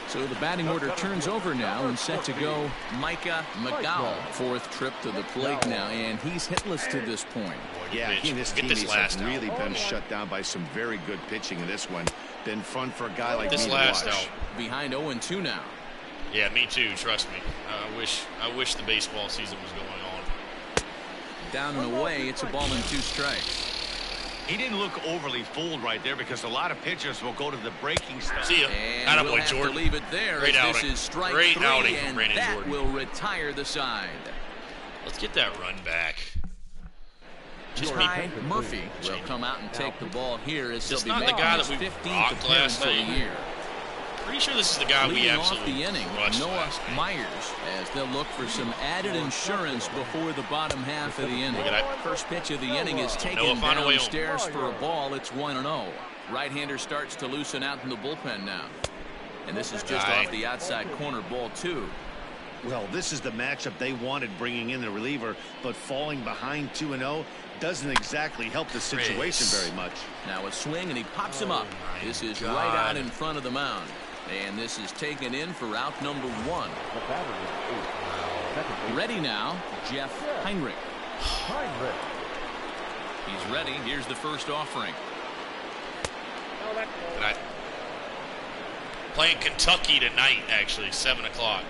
B: So the batting order turns over now and set to go Micah McDowell. Fourth trip to the plate now, and he's hitless to this point.
D: Yeah, he and his
A: Get this
D: teammates
A: last
D: have really
A: out.
D: been shut down by some very good pitching in this one. Been fun for a guy like
A: This
D: me to
A: last
D: watch.
A: out.
B: Behind 0-2 now.
A: Yeah, me too. Trust me. I wish the baseball season was going on.
B: Down and away, it's a ball and 2 strikes.
D: He didn't look overly fooled right there because a lot of pitchers will go to the breaking stuff.
A: See ya.
B: And we'll
A: Attaboy,
B: have
A: Jordan.
B: to leave it there.
A: Great
B: As this
A: outing.
B: is strike
A: Great
B: 3,
A: outing from
B: and
A: Brandon
B: that
A: Jordan.
B: will retire the side.
A: Let's get that run back.
B: Ty Murphy will come out and take the ball here as he'll
A: It's
B: be
A: not the
B: making
A: guy
B: his
A: that we
B: 15th
A: rocked
B: appearance
A: last
B: of the
A: night.
B: year.
A: Pretty sure this is the guy we
B: Leading off
A: absolutely
B: the inning,
A: crushed
B: Noah
A: last night.
B: Myers, as they'll look for some added insurance before the bottom half of the inning.
A: Look at that.
B: First pitch of the inning is taken
A: Noah, find a way home.
B: downstairs for a ball. It's 1-0. Right-hander starts to loosen out in the bullpen now. And this is just off the outside corner, ball 2.
D: Well, this is the matchup they wanted, bringing in the reliever, but falling behind 2-0 doesn't exactly help the situation very much.
B: Now a swing, and he pops him up. This is
A: God.
B: right out in front of the mound. And this is taken in for out number 1. Ready now, Jeff Heinrich. He's ready. Here's the first offering.
A: Tonight. Playing Kentucky tonight, actually, 7 o'clock.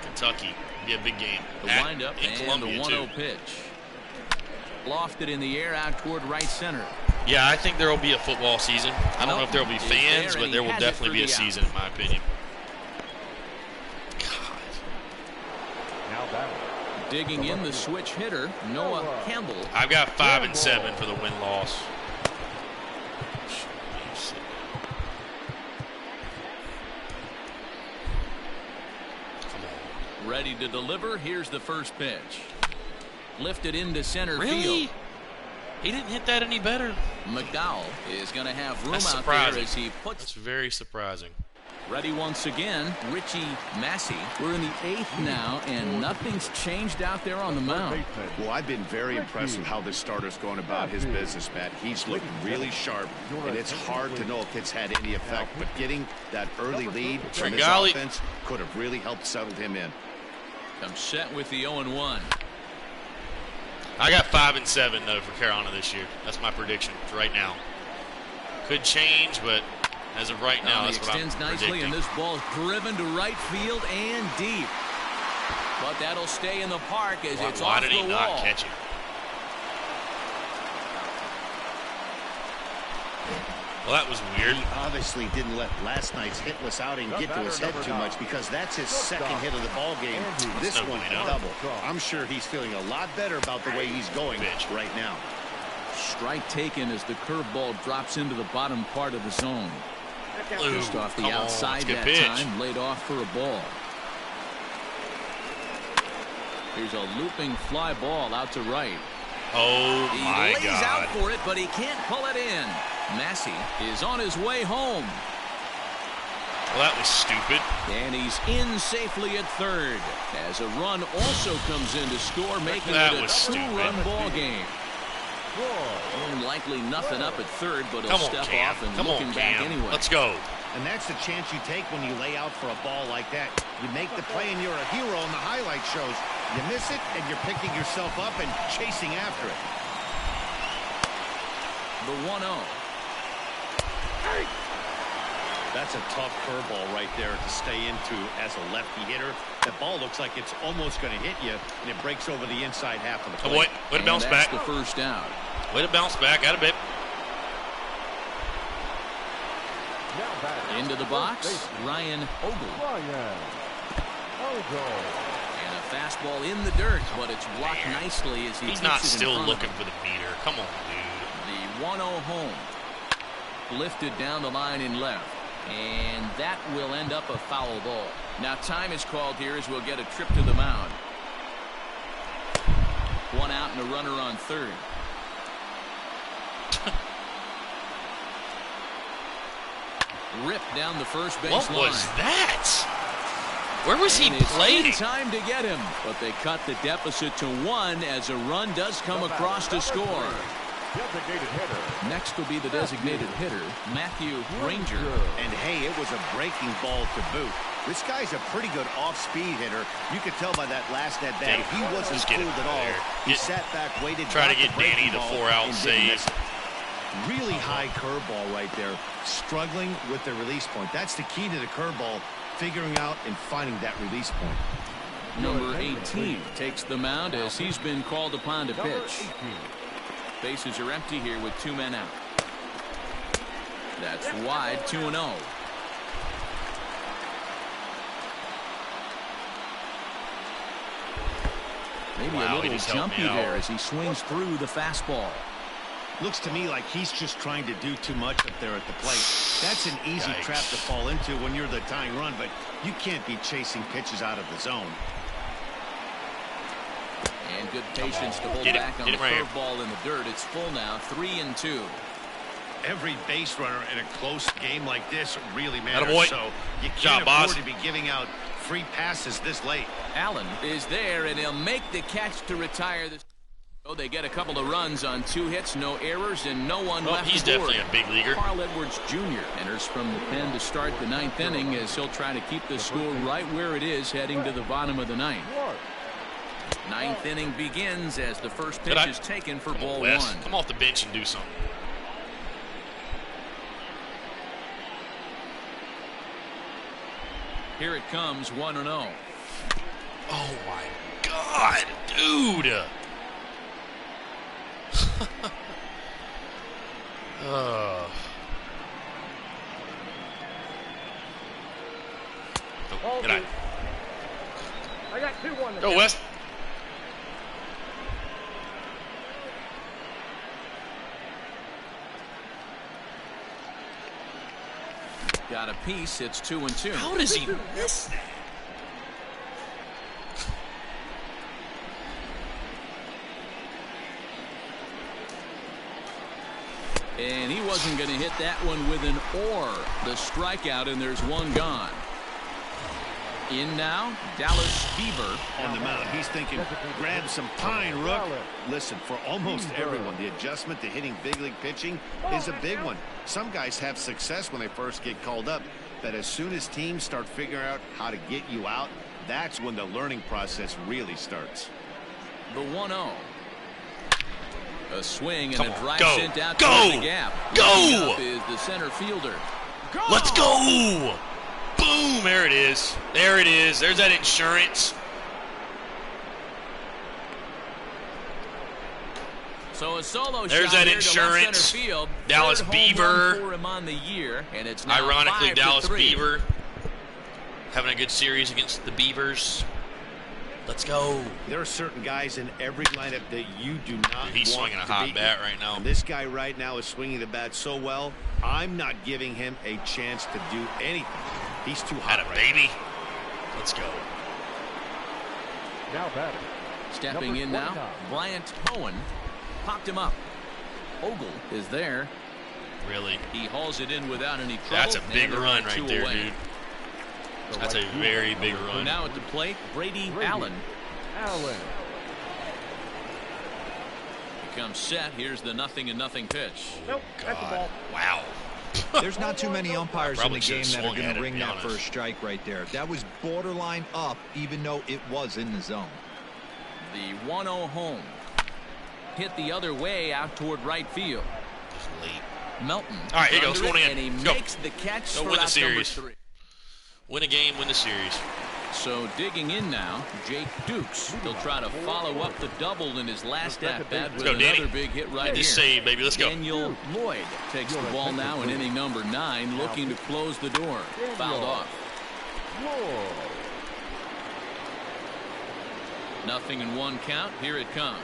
A: Kentucky. Be a big game.
B: The windup
A: in
B: and
A: Columbia,
B: the 1-0 pitch. Lofted in the air out toward right center.
A: Yeah, I think there will be a football season. I don't know if there will be fans, but there will definitely be a season, in my opinion. God.
B: Digging in the switch hitter, Noah Campbell.
A: I've got 5 and 7 for the win-loss.
B: Ready to deliver. Here's the first pitch. Lifted into center
A: Really?
B: field.
A: He didn't hit that any better.
B: McDowell is going to have room
A: That's
B: out
A: surprising.
B: there as he puts.
A: That's very surprising.
B: Ready once again, Richie Massey. We're in the 8th now, and nothing's changed out there on the mound.
D: Well, I've been very impressed with how this starter's going about his business, Matt. He's looked really sharp, and it's hard to know if it's had any effect. But getting that early lead from his
A: Tringali.
D: offense could have really helped settle him in.
B: I'm set with the 0-1.
A: I got 5 and 7 though for Carolina this year. That's my prediction right now. Could change, but as of right now,
B: He
A: that's what I'm
B: extends nicely,
A: predicting.
B: and this ball's driven to right field and deep. But that'll stay in the park as it's
A: Why
B: off
A: did
B: the
A: he
B: wall.
A: not catch it? Well, that was weird.
D: He obviously didn't let last night's hitless outing get to his head too much, because that's his second hit of the ball game. This
A: no
D: one
A: bueno.
D: double. I'm sure he's feeling a lot better about the way he's going right now.
B: Strike taken as the curveball drops into the bottom part of the zone.
A: Ooh,
B: Just off the
A: come on,
B: outside
A: that's a good
B: that
A: pitch.
B: time, laid off for a ball. Here's a looping fly ball out to right.
A: Oh
B: He
A: my
B: lays
A: God.
B: out for it, but he can't pull it in. Massey is on his way home.
A: Well, that was stupid.
B: And he's in safely at third, as a run also comes in to score, making
A: That
B: it a
A: was stupid.
B: two-run ball game. Likely nothing up at third, but he'll
A: Come on,
B: step
A: Cam.
B: off and
A: Come
B: looking
A: on,
B: back
A: Cam.
B: anyway.
A: Let's go.
D: And that's the chance you take when you lay out for a ball like that. You make the play and you're a hero in the highlight shows. You miss it and you're picking yourself up and chasing after it.
B: The 1-0.
D: That's a tough curveball right there to stay into as a lefty hitter. That ball looks like it's almost going to hit you, and it breaks over the inside half of the plate.
A: Oh, boy. Way to bounce back.
B: The first down.
A: Way to bounce back. Out of it.
B: Into the box, Ryan Ogle. And a fastball in the dirt, but it's blocked nicely as
A: he's not still looking for the meter. Come on, dude.
B: The 1-0 home. Lifted down the line in left. And that will end up a foul ball. Now time is called here as we'll get a trip to the mound. One out and a runner on third. Ripped down the first baseline.
A: What was that? Where was he playing?
B: Time to get him, but they cut the deficit to 1 as a run does come across to score. Next will be the designated hitter, Matthew Ranger.
D: And hey, it was a breaking ball to boot. This guy's a pretty good off-speed hitter. You could tell by that last at bat he wasn't fooled at all. He sat back, waited.
A: Try to get Danny the 4-out save.
D: Really high curveball right there. Struggling with the release point. That's the key to the curveball, figuring out and finding that release point.
B: Number 18 takes the mound as he's been called upon to pitch. Bases are empty here with 2 men out. That's wide, 2-0. Maybe a little jumpy there as he swings through the fastball.
D: Looks to me like he's just trying to do too much up there at the plate. That's an easy trap to fall into when you're the tying run, but you can't be chasing pitches out of the zone.
B: And good patience to hold back on the curveball in the dirt. It's full now, 3-2.
D: Every base runner in a close game like this really matters. So you can't afford to be giving out free passes this late.
B: Allen is there, and he'll make the catch to retire this. Oh, they get a couple of runs on 2 hits, no errors, and no one left.
A: He's definitely a big leaguer.
B: Carl Edwards Jr. enters from the pen to start the 9th inning as he'll try to keep the score right where it is heading to the bottom of the 9th. 9th inning begins as the first pitch is taken for ball 1.
A: Come off the bench and do something.
B: Here it comes, 1-0.
A: Oh my God, dude.
C: I got 2-1.
A: Go West.
B: Got a piece. It's 2-2.
A: How does he miss that?
B: And he wasn't going to hit that one with an or. The strikeout, and there's one gone. In now, Dallas Beaver.
D: On the mound, he's thinking, grab some pine, Rook. Listen, for almost everyone, the adjustment to hitting big league pitching is a big one. Some guys have success when they first get called up, but as soon as teams start figuring out how to get you out, that's when the learning process really starts.
B: The 1-0. A swing and a drive sent out to the gap.
A: Go!
B: Up is the center fielder.
A: Go! Let's go! Boom! There it is. There it is. There's that insurance.
B: So a solo
A: There's
B: shot
A: that insurance.
B: Center field.
A: Dallas Beaver.
B: For him on the year, and it's now
A: ironically
B: 5-3.
A: Dallas Beaver having a good series against the Beavers. Let's go.
D: There are certain guys in every lineup that you do not want.
A: He's swinging a hot bat right now.
D: And this guy right now is swinging the bat so well, I'm not giving him a chance to do anything. He's too hot.
A: Baby. Let's go.
C: Now batting.
B: Stepping in now, Bryant Cohen popped him up. Ogle is there.
A: Really?
B: He hauls it in without any trouble.
A: That's a big run right there, dude. That's a very big run.
B: Now at the plate, Brady Allen. Becomes set. Here's the 0-0 pitch.
C: Nope, that's the ball.
A: Wow.
E: There's not too many umpires in the game that are going to ring that
A: honest.
E: first strike right there. That was borderline up, even though it was in the zone.
B: The 1-0 home. Hit the other way out toward right field.
A: Just late.
B: Melton.
A: All right, here you go. Let's go in.
B: And he makes the catch for
A: win the
B: out
A: series.
B: number 3.
A: Win a game, win the series.
B: So digging in now, Jake Dukes. He'll try to follow up the double in his last at-bat with another big hit right here.
A: Save, baby. Let's go.
B: Daniel Lloyd takes the ball now in inning number 9, looking to close the door. Fouled off. 0-1 count. Here it comes.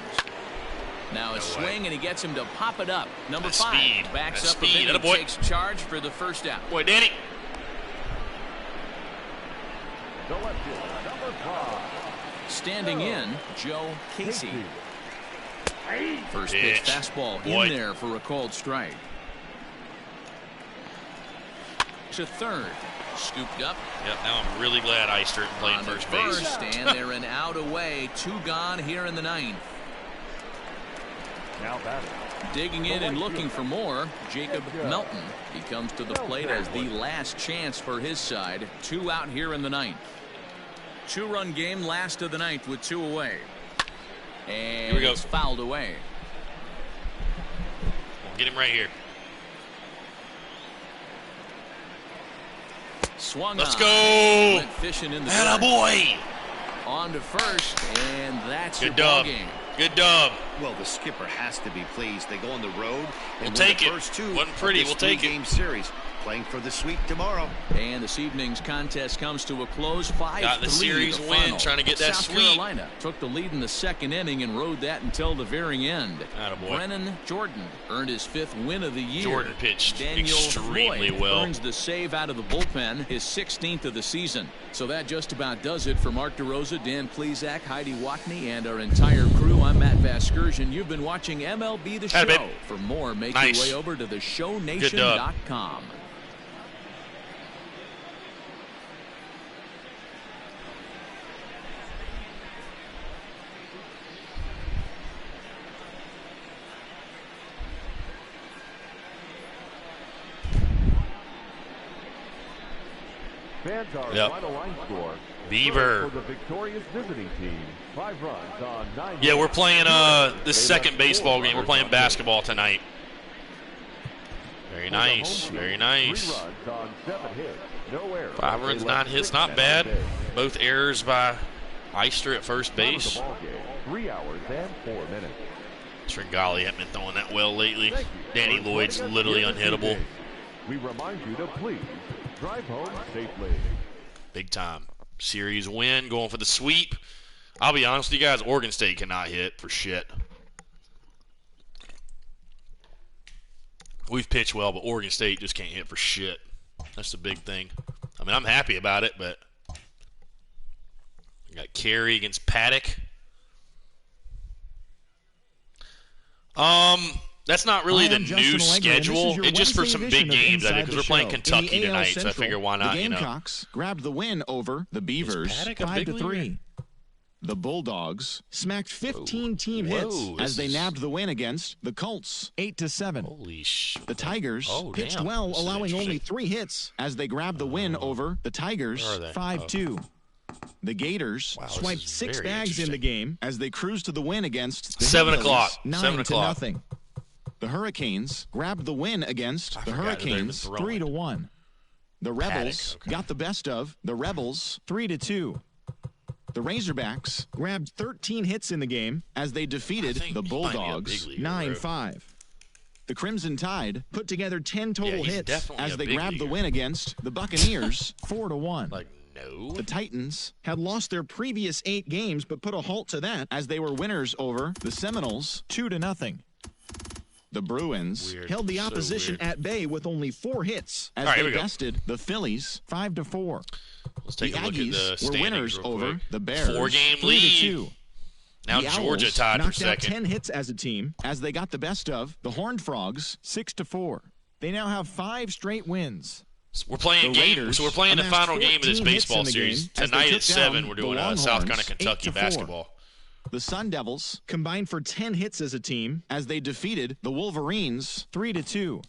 B: Now a swing, and he gets him to pop it up. Number 5 backs up a bit and takes charge for the first out.
A: Boy, Danny.
B: Standing in, Joe Casey. First pitch fastball in there for a called strike. To third. Scooped up.
A: Yep, now I'm really glad Eister isn't playing first base.
B: And they're an out away. 2 gone here in the 9th.
C: Now batting.
B: Digging in and looking for more, Jacob Melton. He comes to the plate as the last chance for his side. 2 out here in the 9th. 2-run game, last of the 9th with 2 away. And it's fouled away.
A: Get him right here.
B: Swung
A: Let's
B: on.
A: go.
B: Went fishing in the
A: Attaboy.
B: On to first, and that's
A: good
B: your ball
A: dub.
B: game.
A: Good dub.
D: Well, the skipper has to be pleased. They go on the road.
A: We'll take it. Wasn't pretty. We'll take it.
D: Game series. Playing for the sweep tomorrow.
B: And this evening's contest comes to a close. 5-3.
A: Got the series win,
B: final.
A: trying to get that
B: South
A: sweep.
B: Carolina took the lead in the 2nd inning and rode that until the very end.
A: Attaboy.
B: Brennan Jordan earned his 5th win of the year.
A: Jordan pitched
B: Daniel
A: extremely
B: Lloyd
A: well.
B: earns the save out of the bullpen, his 16th of the season. So that just about does it for Mark DeRosa, Dan Plesac, Heidi Watney, and our entire crew. I'm Matt Vasgersian. You've been watching MLB The Show. For more, make your way over to theshownation.com.
C: Fans are by the line score.
A: Beaver.
C: For the victorious visiting team. 5 runs on 9.
A: Yeah, we're playing this second baseball game. We're playing basketball tonight. Very nice. Very nice.
C: 3 runs on 7 hits. No errors.
A: 5 runs, 9 hits. Not bad. Both errors by Eister at first base.
C: 3 hours and 4 minutes.
A: Tringali hasn't been throwing that well lately. Danny Lloyd's literally unhittable.
C: We remind you to please drive home safely.
A: Big time. Series win, going for the sweep. I'll be honest with you guys, Oregon State cannot hit for shit. We've pitched well, but Oregon State just can't hit for shit. That's the big thing. I mean, I'm happy about it, but we got Carey against Paddock. That's not really the new schedule. It's just for some big games, because we're playing Kentucky tonight, so I figure why not,
F: the Gamecocks grabbed the win over the Beavers 5-3. The Bulldogs smacked 15 team hits as they nabbed the win against the Colts 8-7.
A: Holy shit.
F: The Tigers pitched well, allowing only 3 hits as they grabbed the win over the Tigers 5-2. The Gators swiped 6 bags in the game as they cruised to the win against the
A: 7 o'clock.
F: 9-0. The Hurricanes grabbed the win against the Hurricanes 3-1. The Rebels got the best of the Rebels 3-2. The Razorbacks grabbed 13 hits in the game as they defeated the Bulldogs 9-5. The Crimson Tide put together 10 total hits as they grabbed the win against the Buccaneers 4-1. The Titans had lost their previous 8 games but put a halt to that as they were winners over the Seminoles 2-0. The Bruins held the opposition at bay with only 4 hits as they bested the Phillies 5-4.
A: Let's take
F: the
A: a look
F: Aggies
A: at the
F: were winners over the Bears
A: 4-game lead. Now
F: the
A: Georgia
F: Owls
A: tied for
F: knocked out
A: second.
F: 10 hits as a team as they got the best of the Horned Frogs 6-4. They now have 5 straight wins.
A: We're playing we're playing the final game of this baseball series tonight at 7. We're doing South Carolina Kentucky basketball.
F: The Sun Devils combined for 10 hits as a team as they defeated the Wolverines 3-2.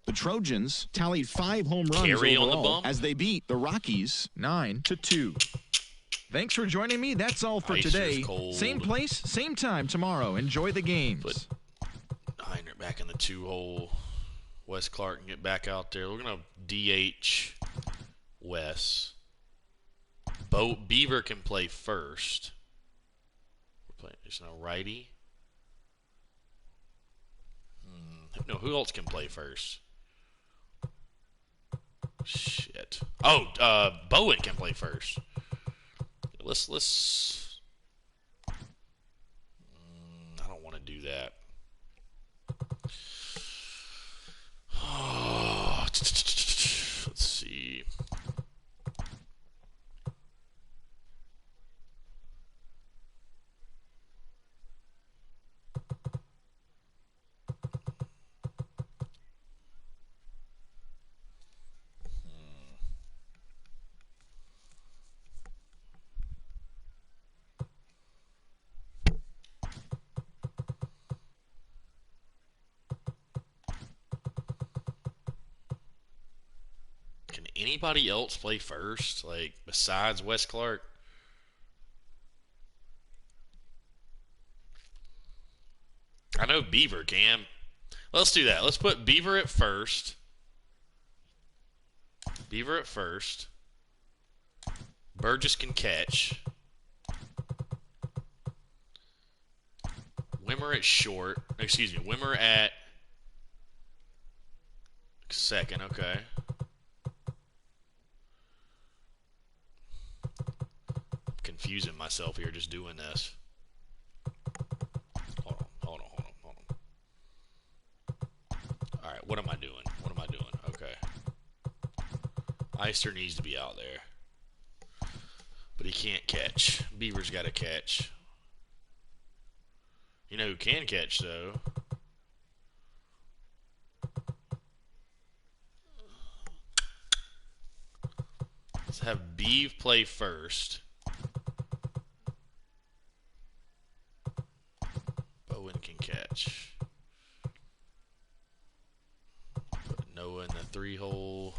F: The Trojans tallied 5 home runs overall as they beat the Rockies 9-2. Thanks for joining me. That's all for today. Same place, same time tomorrow. Enjoy the games.
A: Put Heiner back in the 2-hole. Wes Clark can get back out there. We're going to DH Wes. Beaver can play first. We're playing. There's no righty. No, who else can play first? Shit. Oh, Bowen can play first. Let's. I don't want to do that. Let's see. Anybody else play first, like, besides Wes Clark? I know Beaver can. Let's do that. Let's put Beaver at first. Beaver at first. Burgess can catch. Wimmer at short. Excuse me, Wimmer at second, okay. Confusing myself here just doing this. Hold on. Alright, what am I doing? Okay. Eister needs to be out there. But he can't catch. Beaver's got to catch. You know who can catch, though? Let's have Beav play first. Bowen can catch. Put Noah in the 3-hole.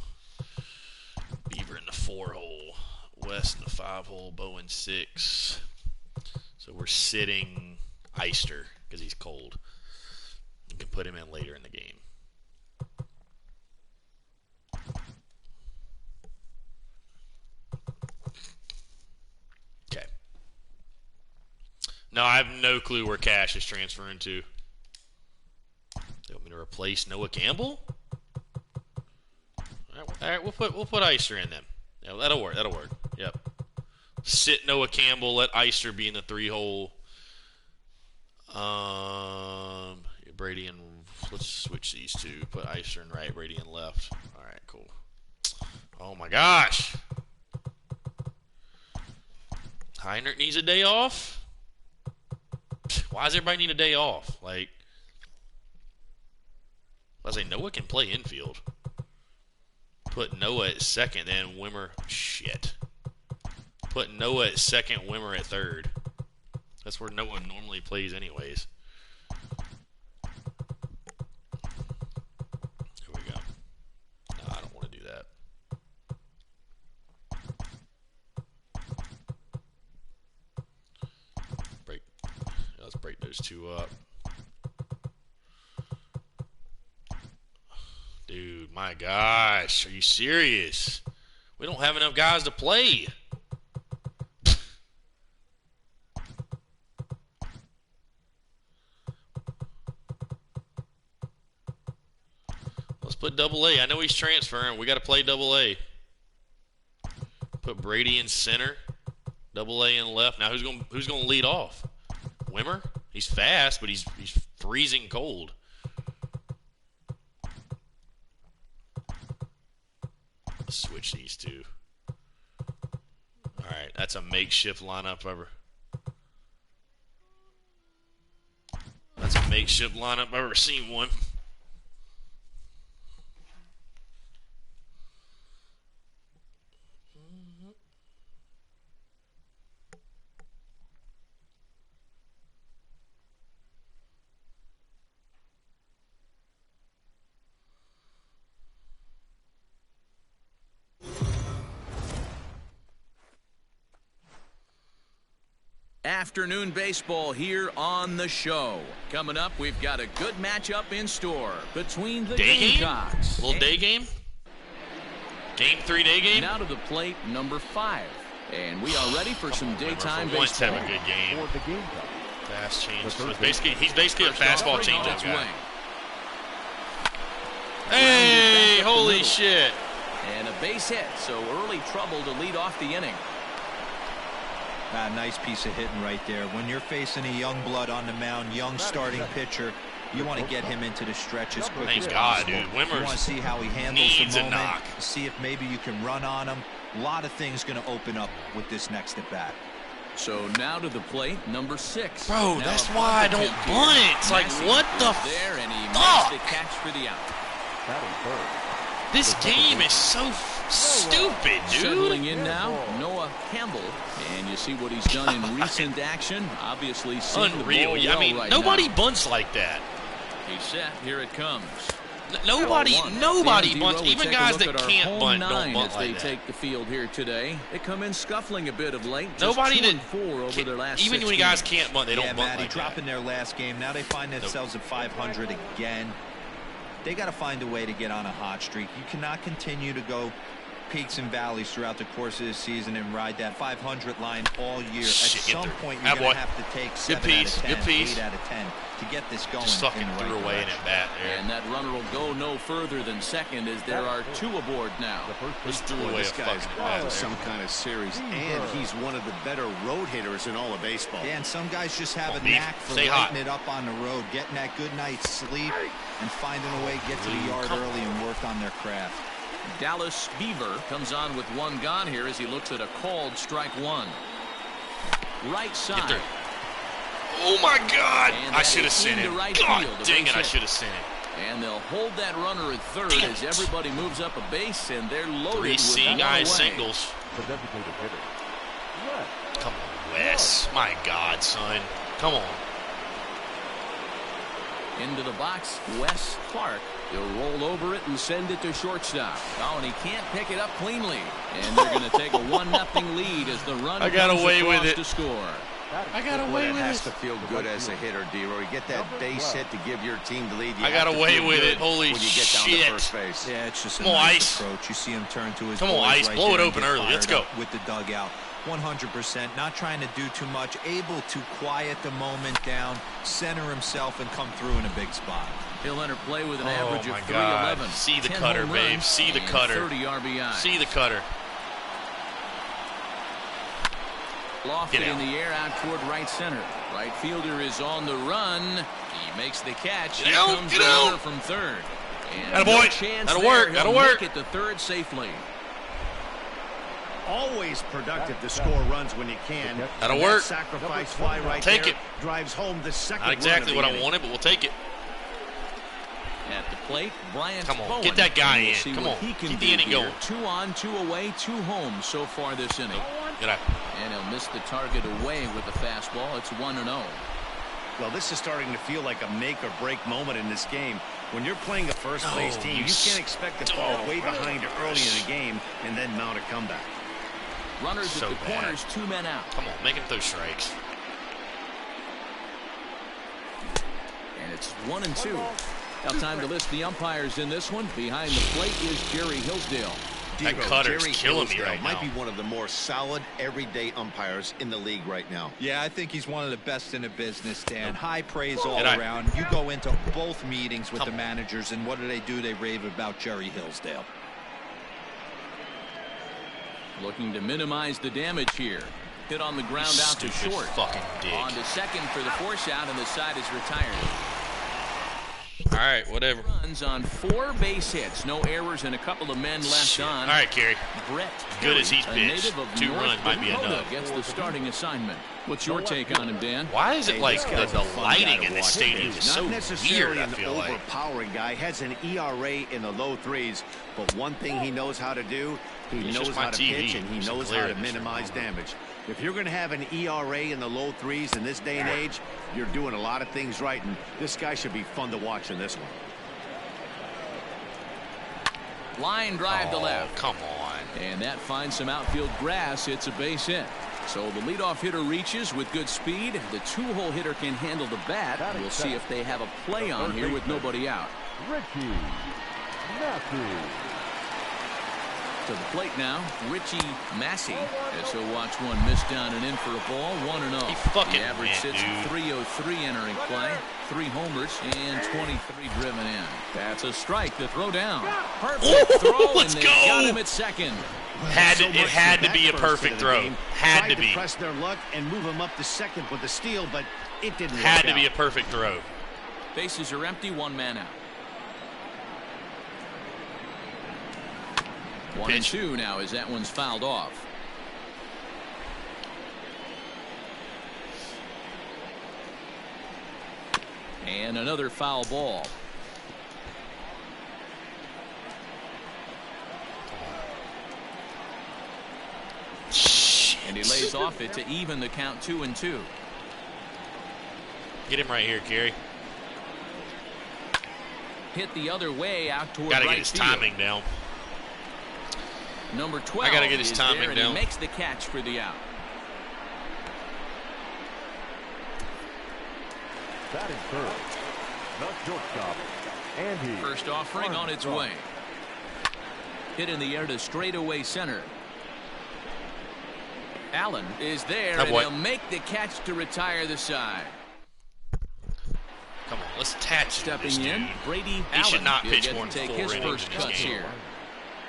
A: Beaver in the 4-hole. West in the 5-hole. Bowen 6. So we're sitting Eister because he's cold. You can put him in later in the game. Okay. No, I have no clue where Cash is transferring to. They want me to replace Noah Campbell? All right, we'll put Eister in them. Yeah, that'll work. Yep. Sit Noah Campbell. Let Eister be in the 3-hole. Brady and let's switch these two. Put Eister in right, Brady in left. All right, cool. Oh my gosh. Heinrich needs a day off. Why does everybody need a day off? Like, I say Noah can play infield. Put Noah at second, then Wimmer. Shit. Put Noah at second, Wimmer at third. That's where Noah normally plays anyways. Here we go. No, I don't want to do that. Let's break those two up. Dude, my gosh. Are you serious? We don't have enough guys to play. Let's put Double-A. I know he's transferring. We got to play Double-A. Put Brady in center. Double-A in left. Now who's going to lead off? Wimmer? He's fast, but he's freezing cold. Let's switch these two. All right, that's a makeshift lineup That's a makeshift lineup I've ever seen one.
B: Afternoon baseball here on the show. Coming up, we've got a good matchup in store between the Gamecocks.
A: Little day game? Game 3 day game?
B: Now to the plate, number 5. And we are ready for some daytime baseball.
A: Let's have a good game. Fast change. So he's basically a fastball changeup guy. Hey, holy shit.
B: And a base hit, so early trouble to lead off the inning.
E: Nice piece of hitting right there. When you're facing a young blood on the mound, young starting pitcher, you want to get him into the stretch as quick as possible.
A: Thank God, dude.
E: You want to see how he handles
A: needs
E: the moment,
A: a knock.
E: see if maybe you can run on him. A lot of things going to open up with this next at bat.
B: So now to the plate, number 6.
A: Bro,
B: now
A: that's why I don't bunt. It's like, what the
B: there, and he
A: fuck?
B: makes the catch for the out.
A: This game is so stupid, dude.
B: Settling in now, Noah Campbell, and you see what he's done in recent action. Obviously,
A: unreal.
B: The ball
A: I mean,
B: right
A: nobody
B: now.
A: bunts like that.
B: He's set. Here it comes.
A: Nobody bunts. Even guys that can't bunt don't bunt
B: as
A: like
B: they
A: that.
B: take the field here today. They come in scuffling a bit of late.
A: Nobody
B: that 4 over their last
A: even
B: 6
A: when guys can't bunt, they don't bunt
E: Matty,
A: like
E: dropping
A: that.
E: their last game. Now they find themselves at 500 again. They got to find a way to get on a hot streak. You cannot continue to go peaks and valleys throughout the course of the season and ride that 500 line all year. At some point, you're going to have to take 7 out of 10, 8 out of 10 to get this going.
A: Just fucking
E: in the
A: threw
E: right
A: away in
E: direction.
A: at bat there.
B: And that runner will go no further than second as there are 2 aboard now.
A: Just threw away a
D: This guy's
A: fucking at bat there.
D: some kind of series, and he's one of the better road hitters in all of baseball.
E: Yeah, and some guys just have a
A: Beef.
E: knack for
A: Stay
E: lighting
A: hot.
E: it up on the road, getting that good night's sleep, and finding a way to get to the yard early and work on their craft.
B: Dallas Beaver comes on with 1 gone here as he looks at a called strike 1. Right side.
A: Oh my God!
B: And
A: I
B: that
A: should have
B: is
A: seen
B: into
A: it.
B: right
A: God
B: field, a
A: dang
B: base
A: it! I
B: hit.
A: should have seen it.
B: And they'll hold that runner at third
A: Damn
B: as
A: it.
B: everybody moves up a base, and they're loaded
A: 3
B: with
A: seeing
B: 1
A: eyes
B: away.
A: singles.
C: The designated hitter.
A: Come on, Wes. My God, son. Come on.
B: Into the box, Wes Clark. He'll roll over it and send it to shortstop. Oh, and he can't pick it up cleanly. And they're going to take a 1-0 lead as the run
A: I got
B: comes
A: away with
B: across
A: it.
B: to score.
A: I got
D: Boy,
A: away
D: it
A: with
D: has
A: it.
D: to feel good as a hitter, D-Roy. You get that base hit to give your team the lead. You
A: I got
D: have to
A: away
D: feel
A: with
D: good
A: it. Holy
D: when you get down
A: shit.
D: to first base.
E: Yeah, it's just a
A: Come on,
E: nice
A: Ice.
E: approach. You see him turn to his
A: Come on,
E: boys
A: Ice.
E: right
A: Blow it
E: there and
A: open
E: get
A: early. Let's
E: fired
A: go.
E: up with the dugout. 100%. Not trying to do too much. Able to quiet the moment down, center himself, and come through in a big spot.
B: He'll enter play with an average of
A: my
B: 311.
A: God. See the
B: 10
A: cutter,
B: home
A: babe.
B: runs,
A: See the
B: and
A: cutter.
B: 30 RBI.
A: See the cutter.
B: Lofted
A: Get
B: in
A: out.
B: the air out toward right center. Right fielder is on the run. He makes the catch.
A: Get
B: Here
A: out,
B: comes
A: get
B: the
A: out.
B: runner from third. And
A: Atta
B: no
A: boy.
B: chance
A: That'll
B: there.
A: work.
B: He'll
A: That'll work.
B: make it to third safely.
D: Always productive to score runs when you can.
A: That'll
D: And
A: work.
D: That sacrifice fly right
A: Take
D: there
A: it.
D: drives home the second
A: Not exactly
D: run
A: what
D: of the
A: I
D: inning.
A: wanted, but we'll take it.
B: At the plate, Bryant
A: Come on,
B: Bowen.
A: get that guy
B: And we'll
A: in.
B: see
A: Come
B: what
A: on,
B: he can
A: keep the
B: do
A: inning
B: here.
A: going.
B: 2 on, 2 away, 2 home so far this inning.
A: Get out.
B: And he'll miss the target away with the fastball. It's 1-0.
D: Well, this is starting to feel like a make or break moment in this game. When you're playing a first place
A: No,
D: team,
A: you
D: you can't expect to fall way behind early in the game and then mount a comeback.
B: Runners
A: So
B: at the
A: bad.
B: corners, 2 men out.
A: Come on, make him throw strikes.
B: And it's 1-2. Now time to list the umpires in this one. Behind the plate is Jerry Hillsdale.
A: That cutter's
D: Jerry
A: killing me
D: Hillsdale
A: right
D: might
A: now.
D: be one of the more solid everyday umpires in the league right now.
E: Yeah, I think he's one of the best in the business, Dan. High praise all
A: Get out.
E: around. You go into both meetings with
A: Come
E: the
A: on.
E: managers, and what do? They rave about Jerry Hillsdale.
B: Looking to minimize the damage here. Hit on the ground out to
A: Stupid
B: short.
A: fucking dick.
B: On to second for the force out, and the side is retired.
A: All right, whatever.
B: Runs on 4 base hits. No errors and a couple of men left
A: Shit.
B: on.
A: All right, Kerry.
B: Brett
A: Good as he's
B: Perry, a
A: pitched.
B: native of
A: 2
B: North
A: runs might be
B: Dakota,
A: enough.
B: gets the starting assignment. What's your take on him, Dan?
A: Why is it like
D: This guy's
A: the
D: a fun
A: lighting
D: guy to
A: in this
D: watch.
A: stadium is
D: Not
A: so
D: necessarily
A: weird, I
D: an
A: feel like.
D: overpowering guy. Has an ERA in the low 3s, but one thing he knows how to do, he
A: It's
D: knows
A: just my
D: how to
A: TV.
D: pitch, and he
A: There's a
D: knows
A: glare
D: how to
A: in this room.
D: minimize damage. If you're going to have an ERA in the low 3s in this day and age, you're doing a lot of things right, and this guy should be fun to watch in this one.
B: Line drive to
A: Oh,
B: left.
A: come on.
B: And that finds some outfield grass. It's a base hit. So the leadoff hitter reaches with good speed. The two-hole hitter can handle the bat. We'll see if they have a play on here with nobody out.
C: Richie Massey.
B: To the plate now, Richie Massey. As he'll watch one miss down and in for a ball. 1-0. The average sits at 303 entering play. 3 homers and 23 driven in. That's a strike to throw down. Perfect throw, and they got him at second.
A: It had to be a perfect throw. Had to be.
D: Press their luck and move him up to second with the steal, but it didn't work
A: Had to
D: out.
A: be a perfect throw.
B: Bases are empty, 1 man out. 1-2 now as that one's fouled off. And another foul ball.
A: Shit.
B: And he lays off it to even the count 2-2.
A: Get him right here, Gary.
B: Hit the other way out toward
A: Gotta
B: right
A: get his
B: field.
A: timing down.
B: Number 12
A: I gotta get his
B: is
A: timing
B: there, and
A: down.
B: he makes the catch for the out.
C: Batting third, the shortstop, Andy.
B: First offering on its way. Hit in the air to straightaway center. Allen is there, and he'll make the catch to retire the side.
A: Come on, let's attach
B: Stepping
A: this dude.
B: in, Brady
A: He
B: Allen.
A: should not
B: He'll
A: pitch
B: get
A: more
B: to
A: than
B: take
A: 4
B: his
A: innings
B: first
A: in this
B: cuts
A: game.
B: here.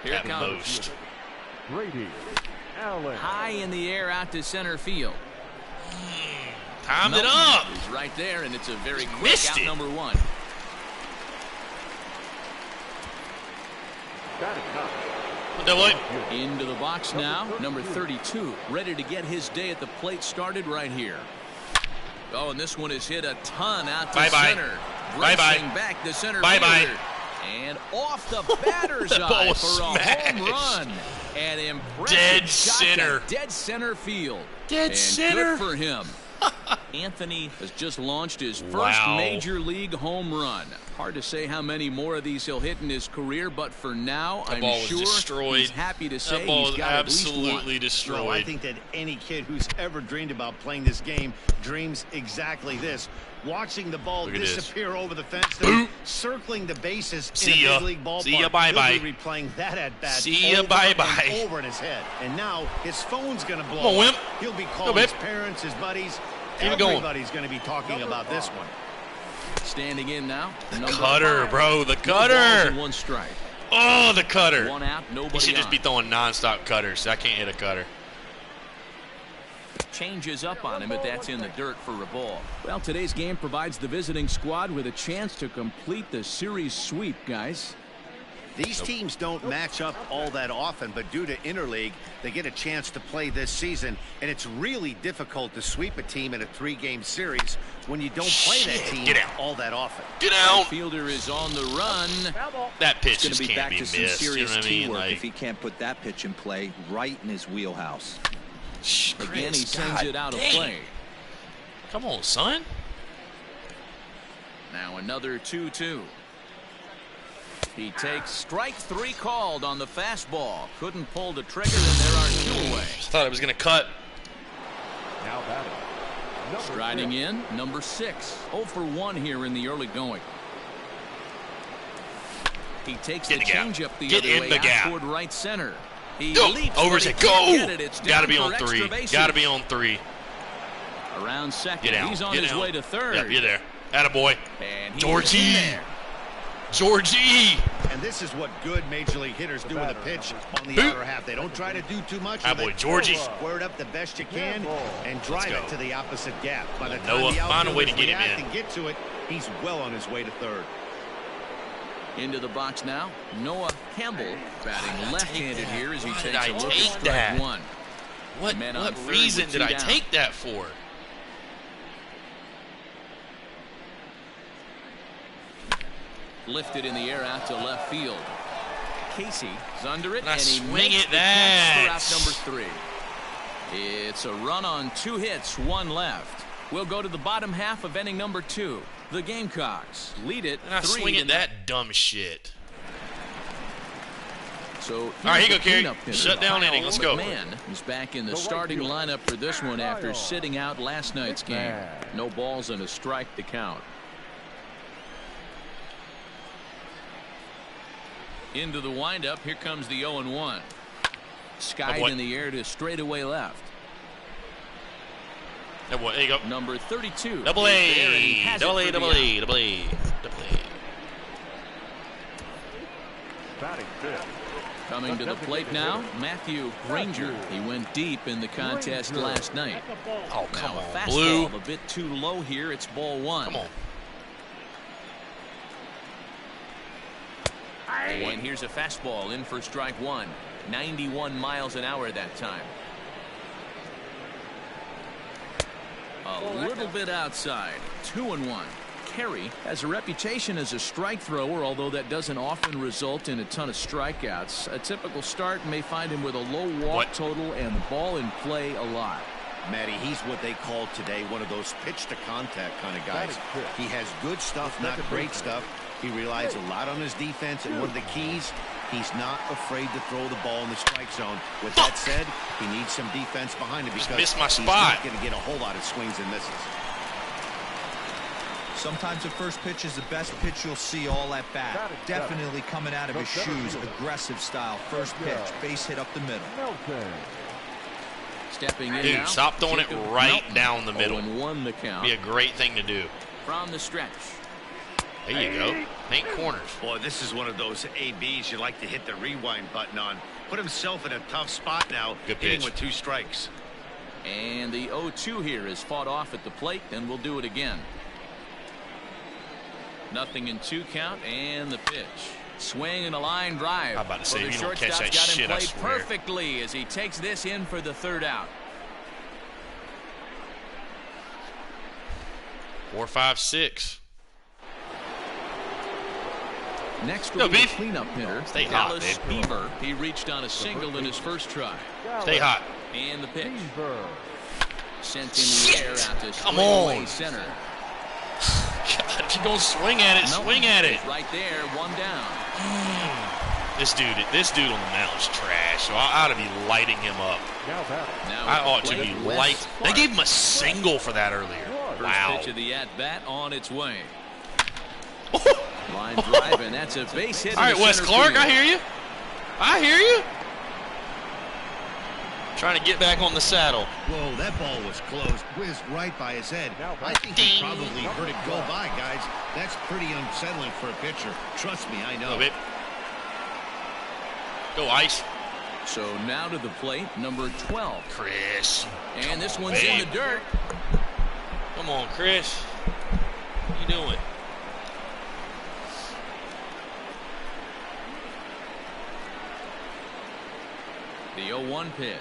B: Here
A: At
B: it comes.
A: most.
C: Brady Allen.
B: High in the air out to center field.
A: Timed it
B: Melton
A: up.
B: is right there, and it's a very quick
A: missed
B: out
A: it.
B: number 1.
C: Batting ninth,
A: Put that way.
B: Into the box now, number 32, ready to get his day at the plate started right here. Oh, and this one is hit a ton out to
A: Bye-bye.
B: center.
A: Bye-bye.
B: Racing back to center
A: Bye-bye.
B: fielder. And off the batter's
A: That ball
B: eye
A: was
B: for a home
A: smashed.
B: run. An impressive
A: Dead
B: shot
A: center.
B: to dead center field.
A: Dead
B: and
A: center.
B: Good for him. Anthony has just launched his first
A: Wow.
B: major league home run. Hard to say how many more of these he'll hit in his career, but for now,
A: That
B: I'm
A: ball was
B: sure
A: destroyed.
B: he's happy to say
A: That ball
B: he's
A: was
B: got at least one.
A: absolutely destroyed.
D: No, I think that any kid who's ever dreamed about playing this game dreams exactly this. Watching the ball
A: Look at this.
D: disappear over the fence,
A: Boop.
D: circling the bases
A: See
D: in
A: ya.
D: a big league ballpark.
A: See ya, bye-bye.
D: He'll be replaying that at bat.
A: See ya,
D: over
A: bye-bye.
D: and over in his head. And now his phone's going to blow
A: Come on, Wimp.
D: up. He'll be
A: Go,
D: calling
A: babe.
D: his parents, his buddies.
A: Keep it going.
D: Everybody's going to be talking about this one.
B: Standing in now. Number
A: Cutter,
B: 5.
A: bro. The
B: No balls
A: cutter.
B: and 1 strike.
A: Oh, the cutter.
B: 1 out, nobody
A: He should just
B: on.
A: be throwing nonstop cutters. I can't hit a cutter.
B: Changes up on him, but that's in the dirt for a ball. Well, today's game provides the visiting squad with a chance to complete the series sweep, guys.
D: These teams don't match up all that often, but due to interleague, they get a chance to play this season, and it's really difficult to sweep a team in a 3-game series when you don't play that
A: Shit,
D: team
A: get out.
D: all that often.
A: Get
B: The
A: out.
B: fielder is on the run.
A: That pitch
E: It's
A: just
E: going to be
A: can't
E: back
A: be
E: to some
A: missed. You know
E: serious
A: what I mean?
E: teamwork
A: Like,
E: if he can't put that pitch in play right in his wheelhouse.
B: Again, he
A: Chris,
B: sends
A: God
B: it out of
A: dang.
B: play.
A: Come on, son.
B: Now another 2-2. He takes strike 3 called on the fastball. Couldn't pull the trigger, and there are 2 away.
A: Thought it was going to cut.
C: now batting. Number
B: Striding
C: 6,
B: in, number 6. 0 for 1 here in the early going. He takes
A: Get
B: the
A: the gap.
B: changeup the
A: Get
B: other
A: in
B: way
A: the
B: out
A: gap.
B: toward right center. He
A: Go.
B: leaps,
A: Over
B: but
A: to
B: he
A: go.
B: can't get it. It's
A: Got to
B: down
A: be on
B: for
A: 3.
B: extra bases.
A: Got to be on 3.
B: Around second.
A: Get out.
B: He's on
A: Get
B: his
A: out.
B: way to third.
A: Yep, you're there. Attaboy.
B: And he's
A: Georgie.
B: in there.
A: Georgie.
D: And this is what good major league hitters do with a pitch on the
A: Boop.
D: outer half. They don't try to do too much
A: Attaboy,
D: with it.
A: Georgie.
D: Square it up the best you can and drive
A: go.
D: it to the opposite gap. By the time
A: Noah,
D: the
A: find a way to
D: outfielders
A: get him
D: react
A: in.
D: and get to it, he's well on his way to third.
B: Into the box now. Noah Campbell batting left-handed here as he
A: Why did
B: takes
A: I
B: a look
A: take
B: at strike
A: that?
B: 1.
A: What
B: Man on third
A: reason
B: with
A: did
B: 2
A: I
B: down.
A: take that for?
B: Lifted in the air out to left field. Casey is under it,
A: And I
B: and he
A: swing
B: makes
A: it
B: the catch
A: that.
B: for out number 3. It's a run on 2 hits, 1 left. We'll go to the bottom half of inning number 2. The Gamecocks lead it
A: And I
B: 3
A: swing
B: to
A: at that dumb shit.
B: So
A: all right, here you go, Kerry.
B: hitter,
A: Shut down inning. Let's go.
B: Man is back in the starting lineup for this one after sitting out last night's game. No balls and a strike to count. Into the windup. Here comes the 0-1. Skied in the air to straightaway left.
A: There you go.
B: Number 32.
A: Double A. Double A. Double A. Double A. Double A.
C: Batting fifth.
B: Coming to the plate now, Matthew Granger. He went deep in the contest last night.
A: Oh, come on,
B: fastball
A: Blue.
B: A bit too low here. It's ball one.
A: Come on.
B: And here's a fastball in for strike one. 91 miles an hour that time. A little bit outside. 2-1. Kerry has a reputation as a strike thrower, although that doesn't often result in a ton of strikeouts. A typical start may find him with a low walk total and the ball in play a lot.
D: Matty, he's what they call today one of those pitch to contact kind of guys. He has good stuff, not great stuff. He relies a lot on his defense, and one of the keys, he's not afraid to throw the ball in the strike zone. With that said, he needs some defense behind him because
A: missed my
D: he's
A: spot.
D: not going to get a whole lot of swings and misses.
E: Sometimes the first pitch is the best pitch you'll see all at bat. Definitely coming out of his shoes, aggressive style. First pitch, base hit up the middle.
B: Stepping in
A: Dude,
B: now,
A: stop throwing it right down the middle.
B: 0-1 the count.
A: Be a great thing to do.
B: From the stretch.
A: There you go. Paint corners.
D: Boy, this is one of those ABs you like to hit the rewind button on. Put himself in a tough spot now,
A: Good
D: hitting
A: pitch.
D: with 2 strikes.
B: And the 0-2 here is fought off at the plate, and we'll do it again. Nothing in 2 count, and the pitch. Swing and a line drive.
A: I'm about to say,
B: the
A: if you don't catch
B: shortstop's
A: that
B: got
A: shit,
B: him
A: I
B: played
A: swear.
B: perfectly as he takes this in for the 3rd out.
A: 4, 5, 6.
B: Next
A: No,
B: will be the
A: Beef.
B: cleanup hitter,
A: Stay hot,
B: Dallas
A: babe.
B: Beaver. He reached on a single in his first try.
A: Stay hot.
B: And the pitch.
C: Beaver.
B: Sent in the air out to
A: Come
B: straightaway
A: on.
B: center.
A: God, you gonna swing at it. Swing at it.
B: Right there, 1 down.
A: This dude on the mound is trash. So I ought to be lighting him up.
C: Now batting.
B: Now
A: I
B: at the
A: ought to
B: plate,
A: be
B: Wes
A: light. They
B: Clark.
A: gave him a single for that earlier.
B: First
A: Wow.
B: pitch of the at-bat on its way. Line drive, and that's a base hit.
A: All right,
B: in
A: Wes
B: center
A: Clark,
B: field.
A: I hear you. I hear you. Trying to get back on the saddle.
D: Whoa, that ball was close. Whizzed right by his head. I think he probably heard it go by, guys. That's pretty unsettling for a pitcher. Trust me, I know.
A: Go, Go, Ice.
B: So now to the plate, number 12.
A: Chris.
B: And this one's
A: babe.
B: in the dirt.
A: Come on, Chris. What you doing?
B: The 0-1 pitch.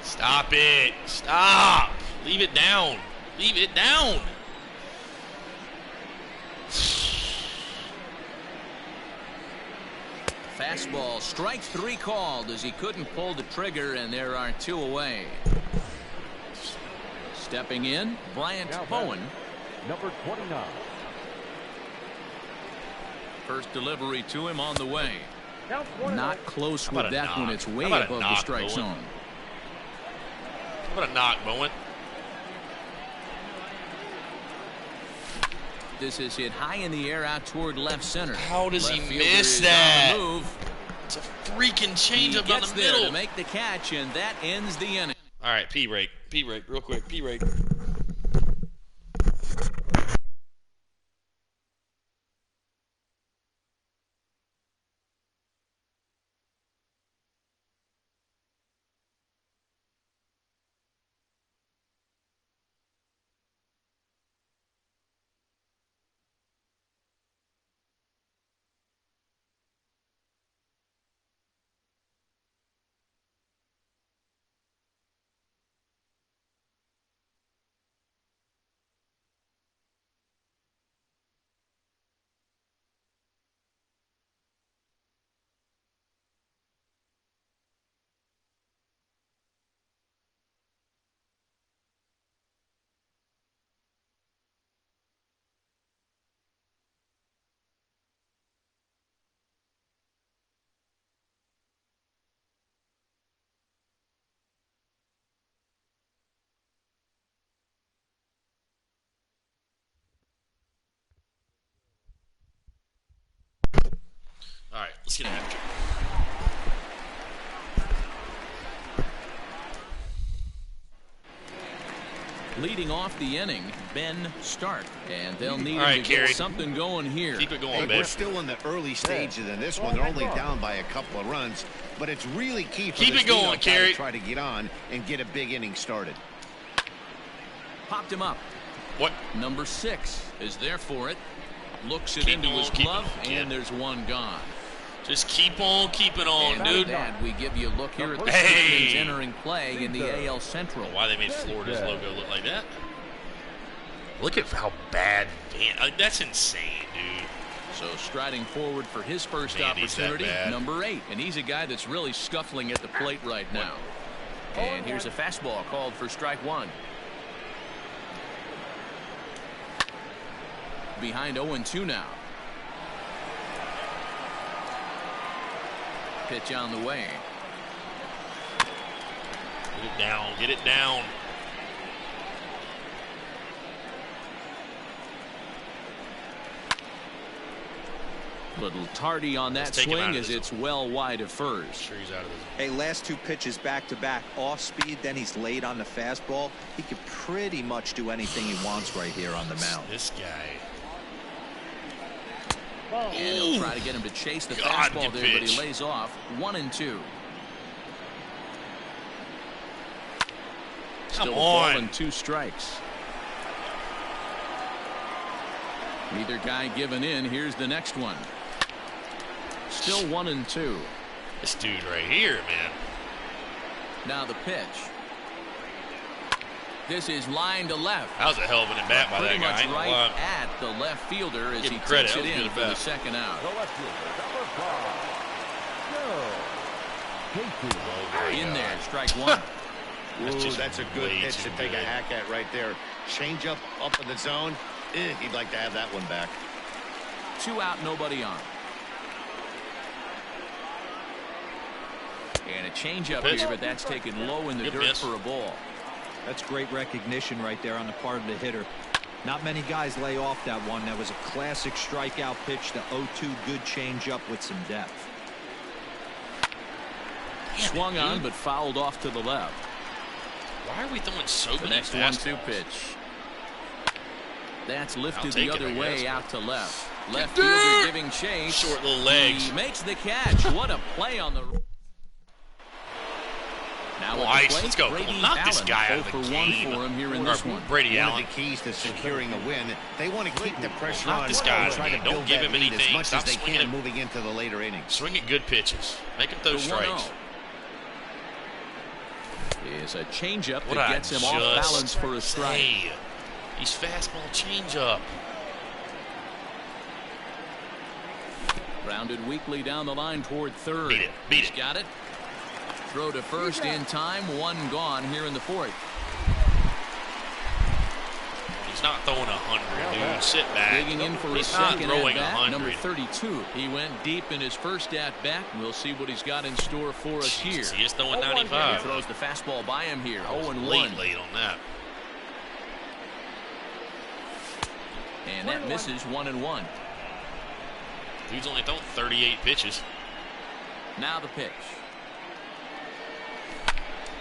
A: Stop it. Stop. Leave it down. Leave it down.
B: Fastball, strike 3 called as he couldn't pull the trigger, and there are 2 away. Stepping in, Bryant Bowen.
C: Number 29.
B: First delivery to him on the way.
C: Count 1-0.
B: Not close
A: How
B: with
A: about a
B: that
A: knock?
B: one. It's way
A: How about a
B: above the
A: knock,
B: strike
A: Bowen?
B: zone.
A: What a knock, Bowen.
B: This is hit high in the air out toward left center.
A: How does he
B: Left fielder
A: miss
B: is
A: that?
B: on the move.
A: It's a freaking
B: He
A: changeup down
B: gets
A: the
B: there
A: middle.
B: to make the catch, and that ends the inning.
A: All right, pee break, real quick, pee break. All right, let's get after it.
B: Leading off the inning, Ben Stark, and they'll need him to get something going here.
A: Keep it going,
D: Ben.
A: Ben.
D: We're still in the early stages in this one. They're only down by a couple of runs, but it's really key for this leadoff guy to try to get on and get a big inning started.
B: Popped him up.
A: What?
B: Number 6 is there for it. Looks it into his glove, and there's one gone.
A: Just keep on keeping on, dude.
B: And we give you a look here at the Indians entering play in the AL Central.
A: Why they made Florida's logo look like that? Look at how bad that's insane, dude.
B: So striding forward for his first opportunity, number 8. And he's a guy that's really scuffling at the plate right now. And here's a fastball called for strike 1. Behind 0-2 now. Pitch on the way.
A: Get it down. Get it down.
B: Little tardy on that swing as it's well wide of first.
A: Sure, he's out of this.
E: Hey, last 2 pitches back to back off speed, then he's late on the fastball. He could pretty much do anything he wants right here on the mound.
A: This guy.
B: And he'll try to get him to chase the fastball there, but he lays off. 1-2. Still a ball and 2 strikes. Neither guy giving in. Here's the next one. Still 1-2.
A: This dude right here, man.
B: Now the pitch. This is line to left.
A: That was a hell of an at-bat by that guy.
B: Pretty much right at the left fielder as he takes it in for the second out.
C: The left fielder, number 5,
B: In there, strike 1.
D: Ooh, that's a good pitch to take a hack at right there. Change up in the zone. He'd like to have that one back.
B: 2 out, nobody on. And a changeup here, but that's taken low in the dirt for a ball.
E: That's great recognition right there on the part of the hitter. Not many guys lay off that one. That was a classic strikeout pitch. The 0-2 good changeup with some depth.
B: Swung on, but fouled off to the left.
A: Why are we throwing so many
B: next 1-2 pitch? That's lifted the other way out to left. Left fielder giving chase.
A: Short little legs.
B: He makes the catch. What a play on the. Now
A: let's go. Knock this guy out of the game.
B: For him here in this one.
A: Brady Allen.
D: One of the keys to securing a win. They want to keep the pressure on.
A: This guy
D: try to
A: don't give him anything.
D: As much
A: Stop
D: as they
A: swinging
D: can moving into the later innings.
A: Swing at good pitches. Make him throw strikes.
B: Is a changeup that gets him off balance for a strike.
A: He's fastball changeup.
B: Grounded weakly down the line toward third.
A: Beat it. Beat it.
B: He's got it. Throw to first in time. 1 gone here in the 4th.
A: He's not throwing 100, dude. Sit back.
B: Digging in for
A: he's
B: his
A: not
B: second
A: throwing
B: at-bat,
A: 100.
B: number 32. He went deep in his first at-bat. We'll see what he's got in store for us here.
A: He is throwing 95.
B: He throws the fastball by him here. 0-1.
A: Late on that.
B: And that misses 1-1.
A: Dude's only thrown 38 pitches.
B: Now the pitch.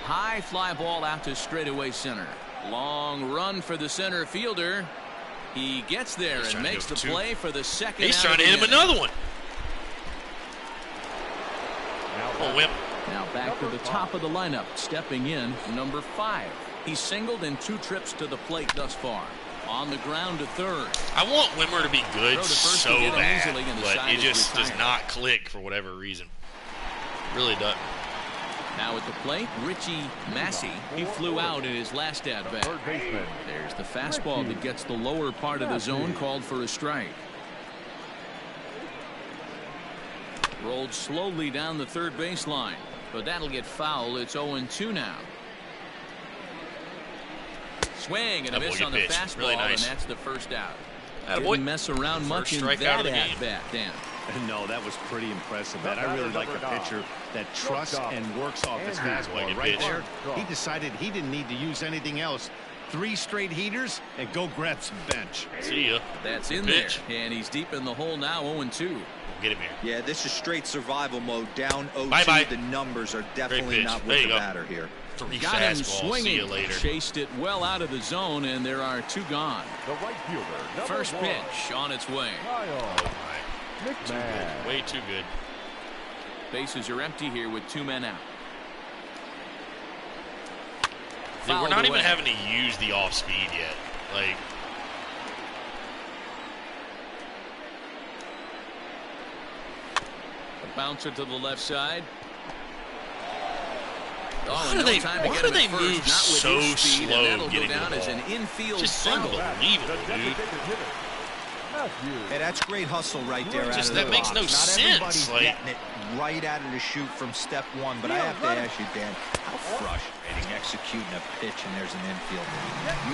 B: High fly ball out to straightaway center. Long run for the center fielder. He gets there and makes the play for the second out.
A: He's trying to hit him another one.
B: Now back to the top of the lineup. Stepping in, number 5. He's singled in 2 trips to the plate thus far. On the ground to third.
A: I want Wimmer to be good so bad, but it just does
B: retired.
A: not click for whatever reason. Really doesn't.
B: Now at the plate, Richie Massey. He flew out in his last at-bat. There's the fastball that gets the lower part of the zone, called for a strike. Rolled slowly down the third baseline, but that'll get foul. It's 0-2 now. Swing and a miss on the fastball, really nice. And that's the first out. Didn't mess around much in that at-bat, Dan.
D: No, that was pretty impressive, man. I really like a pitcher that trusts and works off his fastball. Right there, he decided he didn't need to use anything else. 3 straight heaters and go grab some bench.
A: See ya.
B: That's in there, and he's deep in the hole now. 0-2.
A: Get him here.
E: Yeah, this is straight survival mode. Down 0-2.
A: Bye-bye.
E: The numbers are definitely not with the batter here.
B: Got him swinging. See you later. Chased it well out of the zone, and there are 2 gone.
C: The right fielder.
B: First pitch on its way.
A: Oh my! Too good. Way too good.
B: Bases are empty here with 2 men out.
A: Dude, we're not even having to use the off speed yet. Like.
B: A bouncer to the left side.
A: Why do they move so slow getting down as an
B: infield
A: just unbelievable, dude.
E: Hey, that's great hustle right there.
A: Just, that makes no sense.
E: Not everybody's getting it right out of the chute from step 1, but I have to ask you, Dan, how frustrating executing a pitch and there's an infield.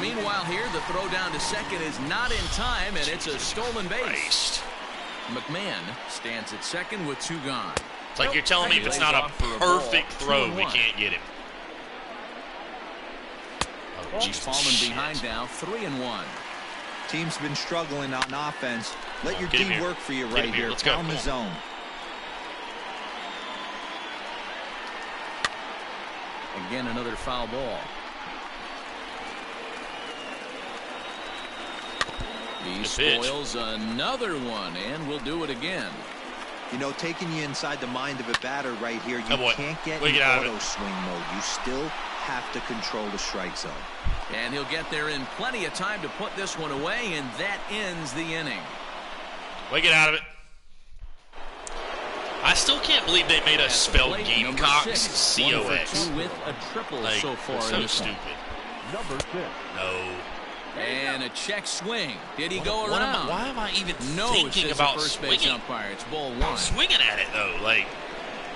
B: Meanwhile, here the throw down to second is not in time, and it's a stolen base.
A: Christ.
B: McMahon stands at second with 2 gone.
A: It's like you're telling me if it's not a perfect throw, we can't get him. Oh, Jesus.
B: Falling behind now, 3-1.
E: Team's been struggling on offense. Let your D work for you right here.
A: Let's go.
E: Pound the zone.
B: Again, another foul ball. He spoils another one, and we'll do it again.
E: You know, taking you inside the mind of a batter right here, you can't get in auto swing mode. You still have to control the strike zone.
B: And he'll get there in plenty of time to put this one away, and that ends the inning.
A: Get out of it. I still can't believe they made us spell Gamecocks C-O-X.
B: With a triple so far.
A: So stupid.
C: Number 6.
A: No.
B: And a check swing. Did he go around?
A: Why am I even thinking about
B: first
A: swinging?
B: Base umpire. It's ball 1.
A: I'm swinging at it though. Like,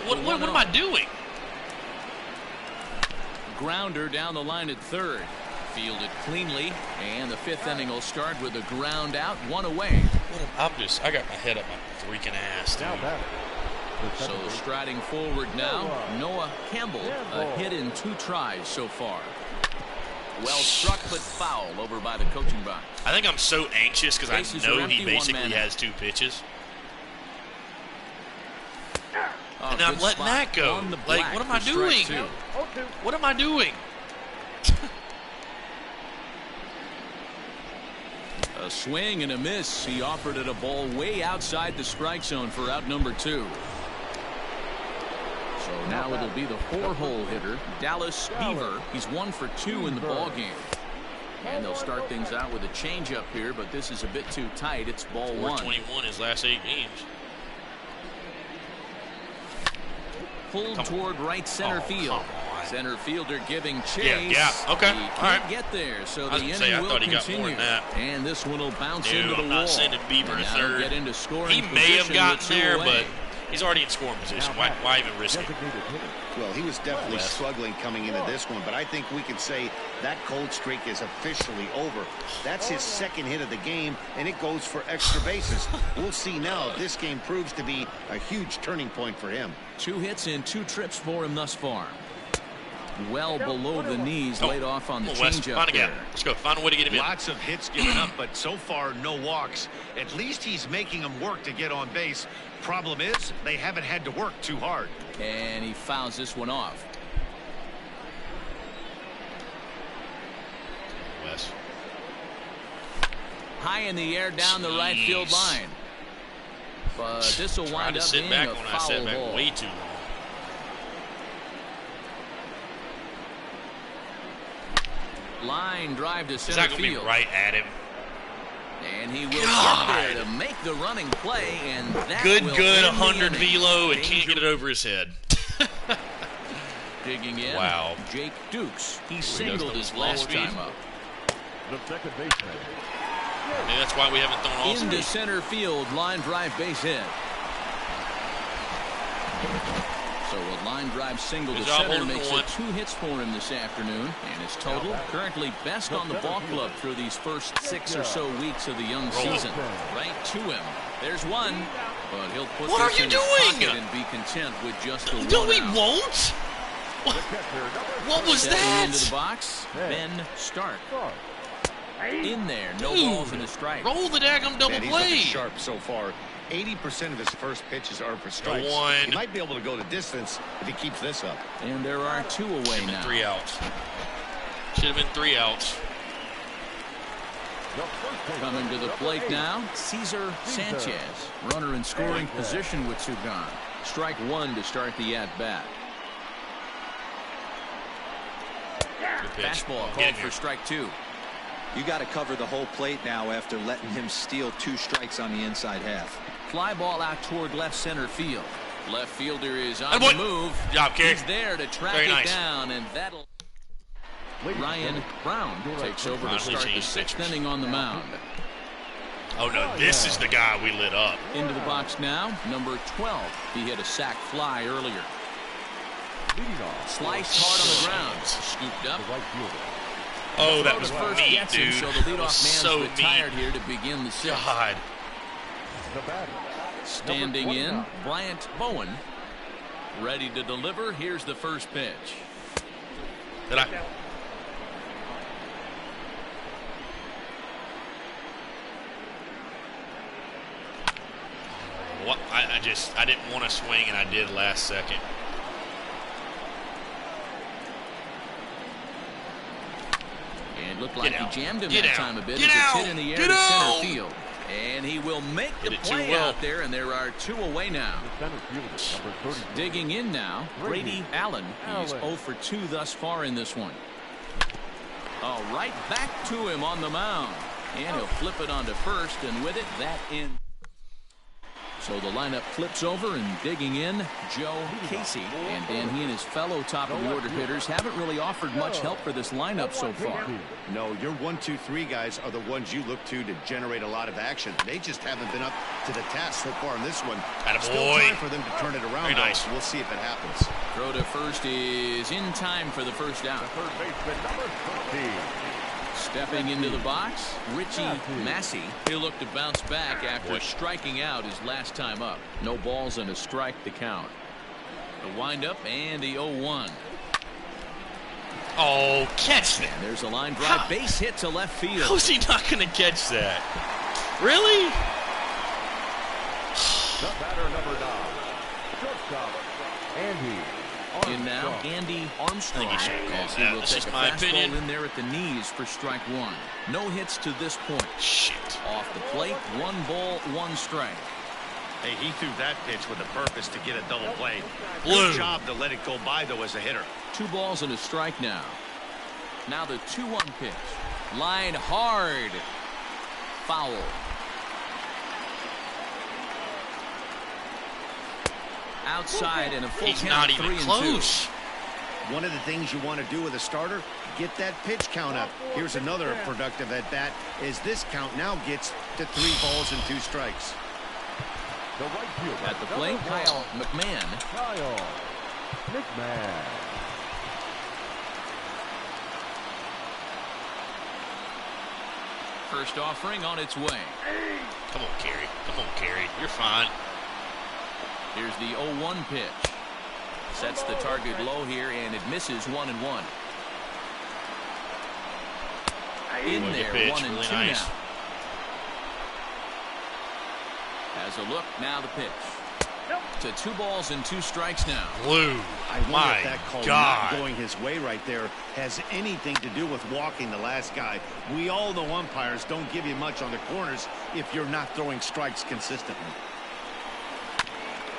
A: what am I doing?
B: Grounder down the line at third. Fielded cleanly, and the 5th inning will start with a ground out, 1 away.
A: I got my head up my freaking ass, dude.
B: So striding forward now, Noah Campbell, a hit in 2 tries so far. Well struck, but foul over by the coaching box.
A: I think I'm so anxious because I know he basically has 2 pitches. And I'm letting that go. Like, what am I doing? What am I doing?
B: A swing and a miss. He offered it a ball way outside the strike zone for out number 2. So now it'll be the 4-hole hitter, Dallas Beaver. He's 1 for 2 in the ball game. And they'll start things out with a changeup here, but this is a bit too tight. It's ball 1.
A: 421 his last 8 games.
B: Pulled toward right center field. Center fielder giving chase.
A: Yeah. Okay.
B: He can't get there, so the inning will continue. And this one will bounce into the wall.
A: I'm not sending Beaver to third.
B: Get into scoring
A: he may have gotten there, but he's already in scoring position. Why even risk it?
D: Well, he was definitely struggling coming into this one, but I think we can say that cold streak is officially over. That's his 2nd hit of the game, and it goes for extra bases. We'll see now if this game proves to be a huge turning point for him.
B: 2 hits and 2 trips for him thus far. Well below the knees, laid off on the changeup there.
A: Let's go. Find a way to get him in.
D: Lots of hits given up, but so far no walks. At least he's making them work to get on base. Problem is, they haven't had to work too hard.
B: And he fouls this one off.
A: Wes.
B: High in the air down the right field line. But this will wind up being a foul ball.
A: Way too long.
B: Line drive to center
A: Is that going to
B: field.
A: be right at him?
B: And he will get there to make the running play, and that
A: good,
B: will
A: 100 velo, and can't get it over his head.
B: Digging in.
A: Wow.
B: Jake Dukes. He singled his last time up.
C: The second baseman.
A: Maybe that's why we haven't thrown all
B: into center field, line drive base hit. So a line drive single to center makes it 2 hits for him this afternoon, and his total currently best on the ball club through these first 6 or so weeks of the young season. Right to him. There's one, but he'll put this in his pocket and be content with just the 1
A: No, he
B: out.
A: won't. What was that?
B: Into the box, Ben Stark. In there, no balls in the strike.
A: Roll the daggum double
D: He's
A: play.
D: looking sharp so far. 80% of his first pitches are for strikes. He might be able to go the distance if he keeps this up.
B: And there are 2 away now.
A: 3 outs. Should have been 3 outs.
B: Coming to the plate now, Cesar Sanchez. Runner in scoring position with 2 gone. Strike 1 to start the at-bat. Fastball called for strike 2.
E: You got to cover the whole plate now after letting him steal 2 strikes on the inside half.
B: Fly ball out toward left center field. Left fielder is on the move.
A: Good job, Kerry.
B: He's there to track it down, and that'll... Ryan Brown takes over to start the 6th inning on the mound.
A: Oh, no, this is the guy we lit up.
B: Into the box now, number 12. He hit a sac fly earlier. Sliced hard on the ground. Scooped up.
A: Oh, that was meat, dude.
B: So the leadoff man's retired here to begin the 6th.
A: God.
B: Standing in, Bryant Bowen. Ready to deliver. Here's the first pitch.
A: Did I? What? I didn't want to swing, and I did last second.
B: And looked like he jammed him that time a bit. As it's hit in the air to center field. And he will make the play out there, and there are 2 away now. Digging in now, Brady Allen. He's 0 for 2 thus far in this one. Oh, right back to him on the mound. And he'll flip it onto first, and with it, that in. So the lineup flips over, and digging in, Joe Casey. And Dan, he and his fellow top-of-the-order hitters haven't really offered much help for this lineup so far.
D: No, your 1, 2, 3 guys are the ones you look to generate a lot of action. They just haven't been up to the task so far in this one. Still time for them to turn it around.
A: Very nice.
D: We'll see if it happens.
B: Throw to first is in time for the first out. Stepping into the box, Richie Massey. He'll look to bounce back after striking out his last time up. No balls and a strike to count. The windup and the 0-1.
A: Oh, catch that.
B: And there's a line drive base hit to left field.
A: How's he not going to catch that? Really?
C: The batter, number 9, shortstop, Andy.
B: In now, Andy Armstrong. As he will take a fastball in there at the knees for strike 1. No hits to this point.
A: Shit.
B: Off the plate, 1 ball, 1 strike.
D: Hey, he threw that pitch with a purpose to get a double play.
A: Blue.
D: Good job to let it go by, though, as a hitter.
B: 2 balls and a strike now. Now the 2-1 pitch. Line hard. Foul. Outside and a full
A: He's
B: count,
A: not even
B: 3-2.
A: close.
D: One of the things you want to do with a starter, get that pitch count up. Here's another productive at bat, as this count now gets to 3 balls and 2 strikes.
C: The right fielder
B: At the plate, Kyle McMahon.
C: Kyle McMahon.
B: First offering on its way.
A: Come on, Kerry. Come on, Kerry. You're fine.
B: Here's the 0-1 pitch. Sets the target low here, and it misses 1-1. In there, 1-2
A: really nice.
B: now. Has a look, now the pitch. To 2 balls and 2 strikes now.
A: Blue.
D: I wonder
A: My
D: if that call
A: God.
D: not going his way right there has anything to do with walking the last guy. We all know umpires don't give you much on the corners if you're not throwing strikes consistently.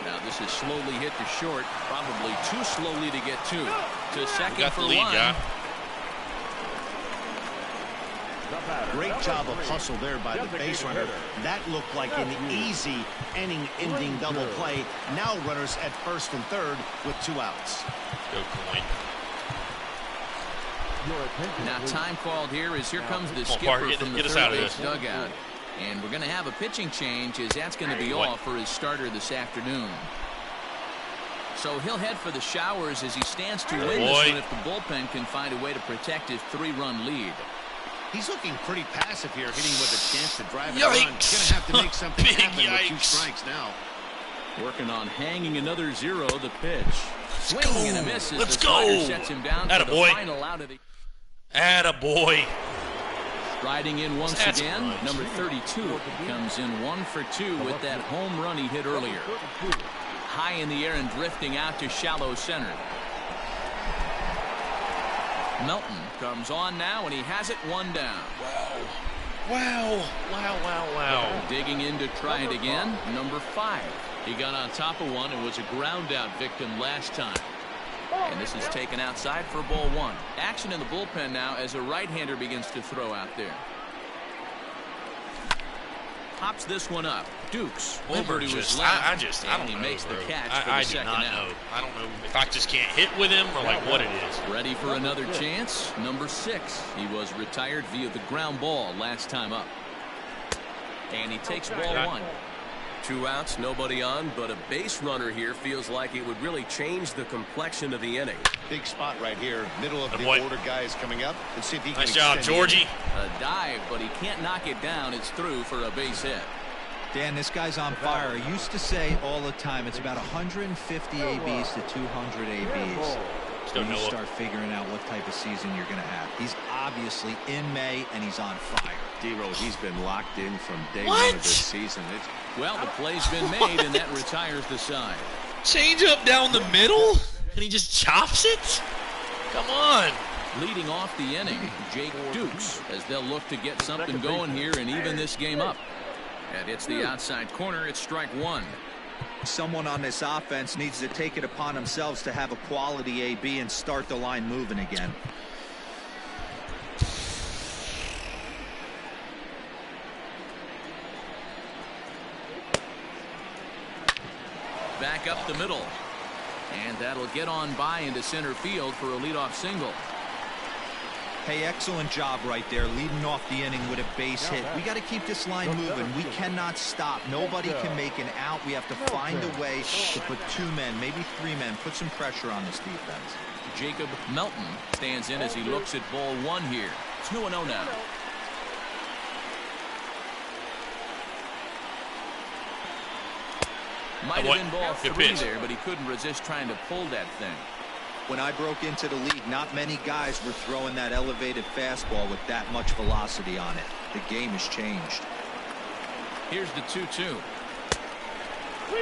B: Now this is slowly hit to short, probably too slowly to get to second
A: Got
B: for
A: the lead,
B: 1.
A: guy.
D: Great job of hustle there by the base runner. That looked like an easy inning-ending double play. Now runners at first and third with 2 outs.
A: Go Coin.
B: Now time called here as here comes the
A: Come on,
B: skipper
A: Parker,
B: from the
A: get us
B: third
A: out of
B: base
A: this.
B: dugout. And we're going to have a pitching change as that's going to be off for his starter this afternoon. So he'll head for the showers as he stands to win this one if the bullpen can find a way to protect his 3-run lead.
D: He's looking pretty passive here, hitting with a chance to drive it on. He's going to have to make something happen with 2 strikes now.
B: Working on hanging another 0, the pitch. Swing and a miss as the slider sets him down for the final out of the...
A: Attaboy.
B: Riding in once again, number 32 comes in 1 for 2 with that home run he hit earlier. High in the air and drifting out to shallow center. Melton comes on now, and he has it 1 down.
A: Wow.
B: Digging in to try it again, number 5. He got on top of one and was a ground out victim last time. And this is taken outside for ball 1. Action in the bullpen now as a right-hander begins to throw out there. Pops this one up. Dukes.
A: Wilbur
B: just,
A: I don't
B: he
A: know,
B: makes
A: bro.
B: the catch for
A: I
B: the
A: do
B: second
A: not
B: out.
A: know. I don't know if I just can't hit with him or like what it is.
B: Ready for another chance. Number 6. He was retired via the ground ball last time up. And he takes ball 1.
G: 2 outs, nobody on, but a base runner here feels like it would really change the complexion of the inning.
D: Big spot right here. Middle of the order guy is coming up. And see if he can
A: nice job, Georgie.
B: A dive, but he can't knock it down. It's through for a base hit.
E: Dan, this guy's on fire. I used to say all the time it's about 150 ABs to 200 ABs. When you start figuring out what type of season you're going to have. He's obviously in May, and he's on fire.
D: D-Row, he's been locked in from day 1 of this season.
B: Well, the play's been made, and that retires the side.
A: Change up down the middle, and he just chops it? Come on.
B: Leading off the inning, Jake Dukes, as they'll look to get something going here and even this game up. And it's the outside corner. It's strike 1.
E: Someone on this offense needs to take it upon themselves to have a quality AB and start the line moving again.
B: Back up the middle. And that'll get on by into center field for a leadoff single.
E: Hey, excellent job right there, leading off the inning with a base hit. We got to keep this line moving. We cannot stop. Nobody can make an out. We have to find a way to put 2 men, maybe 3 men, put some pressure on this defense.
B: Jacob Melton stands in as he looks at ball 1 here. 2-0 now. Might have been ball 3 there, but he couldn't resist trying to pull that thing.
E: When I broke into the league, not many guys were throwing that elevated fastball with that much velocity on it. The game has changed.
B: Here's the 2-2.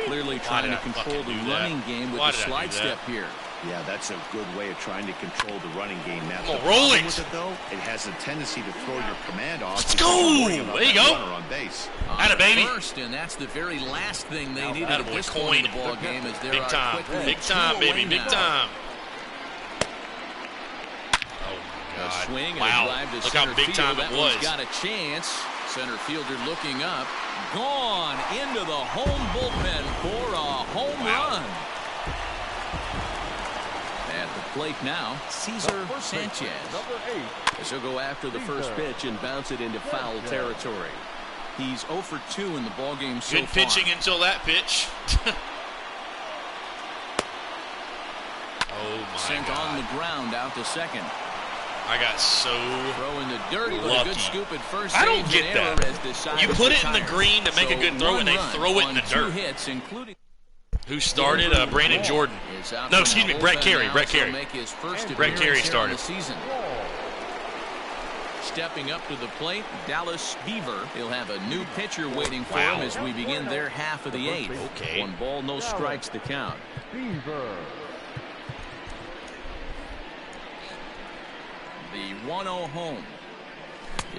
B: Clearly trying to control the running game with the slide step here.
D: Yeah, that's a good way of trying to control the running game. Now,
A: the rolling
D: with it, though, it has a tendency to throw your command off.
A: Let's go! There you go.
D: On base.
A: Atta baby.
B: First, and that's the very last thing they needed at this point in the ball game. As
A: big time, big time, baby, big time.
B: A swing and
A: wow.
B: a drive to
A: Look
B: center
A: how big
B: field.
A: time
B: that
A: it was.
B: One's got a chance. Center fielder looking up. Gone into the home bullpen for a home run. At the plate now, Cesar Sanchez. As he'll go after the first pitch and bounce it into foul territory. He's 0 for 2 in the ballgame so far.
A: Good pitching until that pitch. Oh my
B: Sent
A: God.
B: on the ground out to second.
A: I got so
B: Throwing the dirty, but a good scoop at first.
A: I don't get that. You put it in the green to make a good throw, and they throw it in the dirt.
B: Hits, including
A: who started? Brandon Jordan. No, excuse me, Brett Carey. Brett Carey. Brett Carey started.
B: Stepping up to the plate, Dallas Beaver. He'll have a new pitcher waiting for him as we begin their half of the 8th.
A: Okay.
B: 1 ball, no strikes to count. The 1-0 home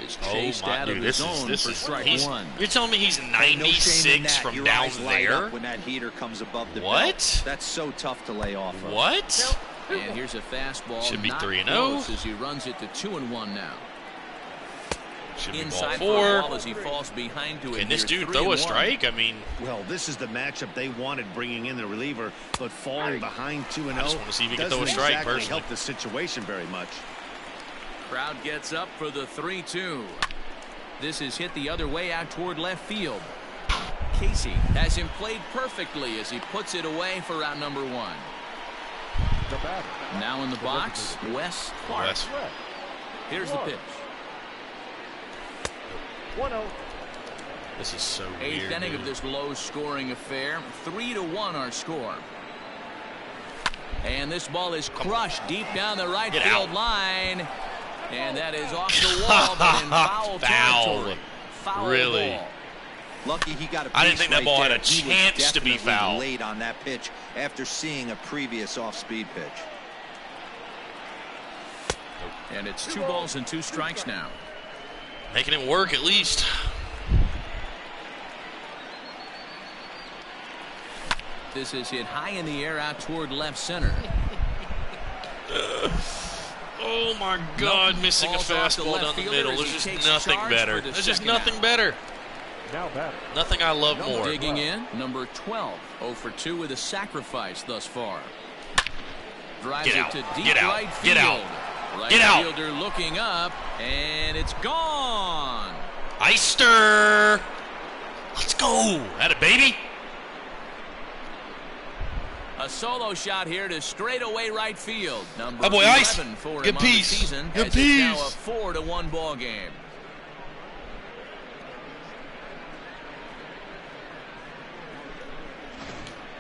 B: is chased out of the zone for strike 1.
A: You're telling me he's 96 from down there?
E: When that heater comes above the
A: what?
E: belt. That's so tough to lay off of.
A: What?
B: And here's a fastball.
A: Should be 3-0
B: as he runs it to 2-1 now.
A: Should be
B: Inside
A: ball 4.
B: Ball as he falls behind to it.
A: Can this dude throw a strike? I mean,
D: well, this is the matchup they wanted, bringing in the reliever, but falling behind 2-0.
A: I just want to see if he can throw a
D: doesn't
A: strike.
D: exactly
A: Personally,
D: help the situation very much.
B: Crowd gets up for the 3-2. This is hit the other way out toward left field. Casey has him played perfectly as he puts it away for out number 1. Now in the box, Wes Clark. Here's the pitch.
C: 1-0.
A: this is so weird.
B: 8th inning of this low-scoring affair. 3-1 our score. And this ball is crushed deep down the right field line. And that is off the wall, but in foul territory. Foul
A: really?
B: ball.
E: Lucky he got a
A: I didn't think that ball had a
E: He
A: chance to be fouled.
E: Late on that pitch after seeing a previous off-speed pitch.
B: And it's 2 balls and 2 strikes now.
A: Making it work at least.
B: This is hit high in the air out toward left center.
A: Oh my God, missing a fastball down the middle. There's just nothing better. There's just nothing better. Nothing I love more.
B: Digging in, number 12. 0 for 2 with a sacrifice thus far. Drives it to deep right field.
A: Get out.
B: Right
A: Get out.
B: fielder looking up, and it's gone.
A: Eister. Let's go. That a baby.
B: A solo shot here to straightaway right field. Number
A: Oh boy, Ice.
B: 11 for
A: Good
B: him on the
A: piece.
B: season.
A: Good
B: It's
A: piece.
B: now a 4-1 ball game.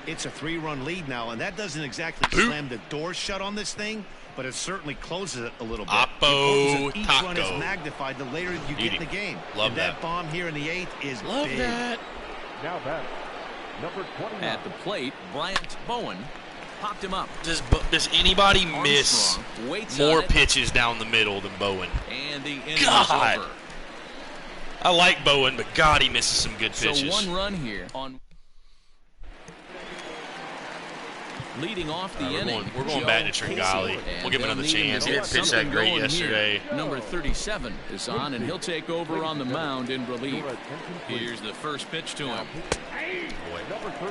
D: It's a 3-run lead now, and that doesn't exactly slam the door shut on this thing, but it certainly closes it a little bit.
A: Oppo
D: Each
A: taco.
D: run is magnified the later you get in the game.
A: Love
D: and that bomb here in the 8th is
A: Love
D: big.
A: that.
C: Now batting, number 29.
B: At the plate, Bryant Bowen popped him up.
A: Does anybody miss
B: Armstrong waits
A: more
B: on it,
A: pitches down the middle than Bowen?
B: and the inning is
A: God.
B: over.
A: I like Bowen, but God, he misses some good pitches.
B: So 1 run here on leading off the inning.
A: We're going back to Tringali. We'll give him another chance. He didn't pitch that great yesterday.
B: Number 37 is on, and he'll take over on the mound in relief. Here's the first pitch to him.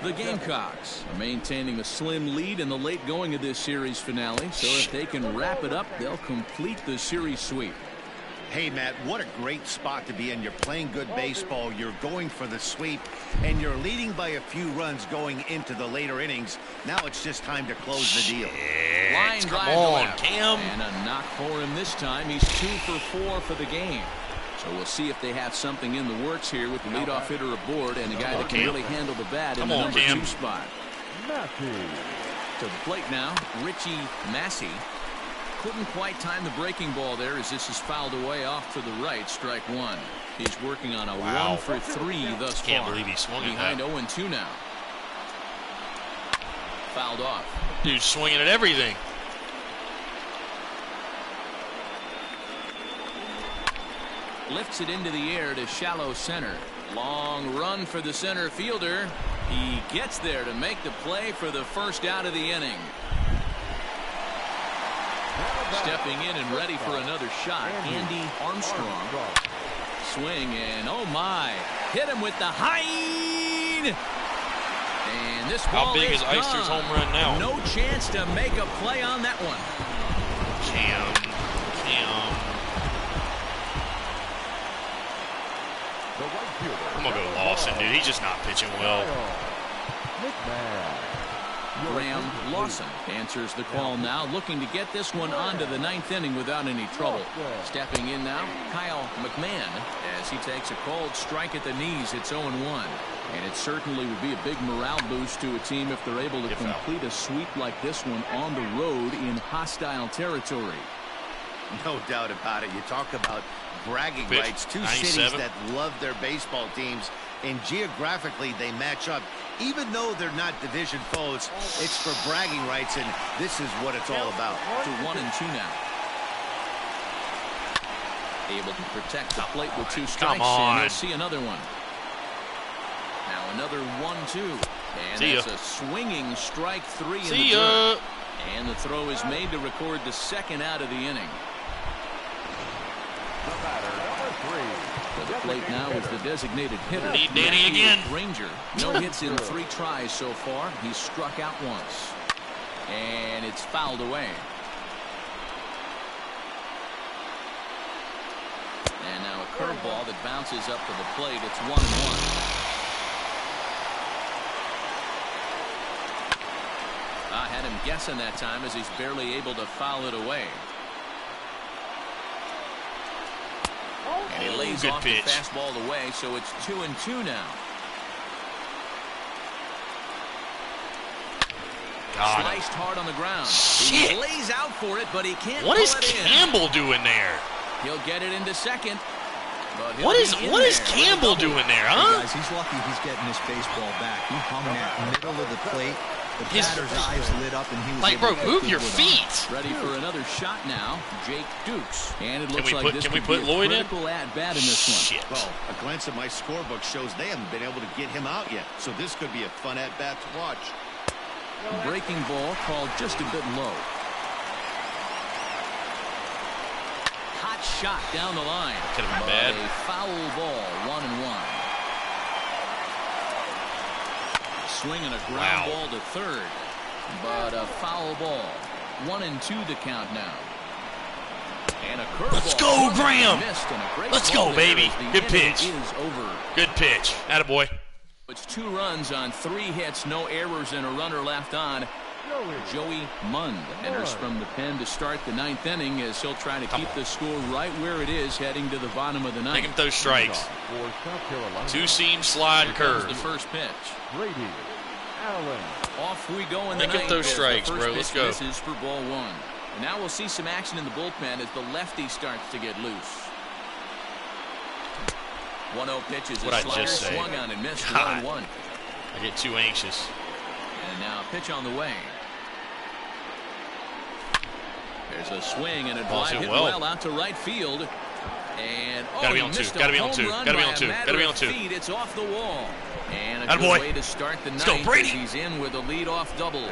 B: The Gamecocks are maintaining a slim lead in the late going of this series finale, so if they can wrap it up, they'll complete the series sweep.
D: Hey, Matt, what a great spot to be in. You're playing good baseball. You're going for the sweep, and you're leading by a few runs going into the later innings. Now it's just time to close the deal.
B: Line
A: Come
B: drive to
A: on,
B: left.
A: Cam.
B: And a knock for him this time. He's 2 for 4 for the game. So we'll see if they have something in the works here with the leadoff hitter aboard and a guy that can really handle the bat in the number 2 spot. To the plate now, Richie Massey. Couldn't quite time the breaking ball there as this is fouled away off to the right. Strike 1. He's working on a 1 for 3 thus far.
A: Can't believe he swung at
B: Behind
A: that.
B: 0-2 now. Fouled off.
A: Dude swinging at everything.
B: Lifts it into the air to shallow center. Long run for the center fielder. He gets there to make the play for the first out of the inning. Stepping in and ready for another shot, Andy Armstrong. Swing, and oh my, hit him with the height. And this ball
A: How big is
B: gone.
A: Eister's home run now?
B: No chance to make a play on that one.
A: Cam. I'm going to go Lawson, dude. He's just not pitching well.
B: Graham Lawson answers the call now, looking to get this one onto the 9th inning without any trouble. Stepping in now, Kyle McMahon, as he takes a cold strike at the knees. It's 0-1. And it certainly would be a big morale boost to a team if they're able to complete a sweep like this one on the road in hostile territory.
D: No doubt about it. You talk about bragging
A: Pitch,
D: rights. 2
A: 97.
D: cities that love their baseball teams, and geographically they match up. Even though they're not division foes, it's for bragging rights, and this is what it's all about.
B: To 1-2 now. Able to protect the plate with 2 strikes, and he'll see another one. Now another 1-2. And that's a swinging strike 3 in the dirt. And the throw is made to record the second out of the inning. To the plate now is the designated hitter.
A: Need Danny again.
B: Ranger. No hits in 3 tries so far. He's struck out once. And it's fouled away. And now a curveball that bounces up to the plate. It's 1-1. I had him guessing that time as he's barely able to foul it away. And he lays off the fastball away, so it's 2-2 now. Sliced hard on the ground.
A: Shit.
B: He lays out for it, but he can't.
A: What is Campbell doing there?
B: He'll get it into second.
A: What is Campbell doing there, huh?
E: Hey guys, he's lucky he's getting this baseball back. He hung that middle of the plate. The batter's eyes lit up, and he was
A: like, bro, move your feet.
B: Ready for another shot now, Jake Dukes. And it looks like this
A: can we put Lloyd in?
B: At bat in this one.
A: Shit.
D: Well, a glance at my scorebook shows they haven't been able to get him out yet. So this could be a fun at bat to watch.
B: Breaking ball called just a bit low. Hot shot down the line.
A: Could have been bad.
B: A foul ball, 1-1. Swinging a ground ball to third, but a foul ball. 1-2 the count now. And a curveball.
A: Let's go, Graham. Let's go, baby. Good pitch. Good pitch. Attaboy.
B: It's 2 runs on 3 hits, no errors, and a runner left on. Joey Mund enters from the pen to start the 9th inning as he'll try to keep the score right where it is heading to the bottom of the 9th.
A: Make him throw strikes. 2-seam slide curve.
B: The first pitch.
C: Brady Allen.
B: Off we go in the 9th.
A: Make him throw strikes, bro. Let's go.
B: This is for ball 1. And now we'll see some action in the bullpen as the lefty starts to get loose. 1-0 pitch is a slider swung on and missed. 1-1.
A: I get too anxious.
B: And now a pitch on the way. There's a swing and a drive hit well out to right field. And
A: gotta be on 2. Gotta be on 2. Gotta be on 2. Gotta be on 2.
B: It's off the wall. And a
A: good
B: way to start the 9th as he's in with a lead-off double.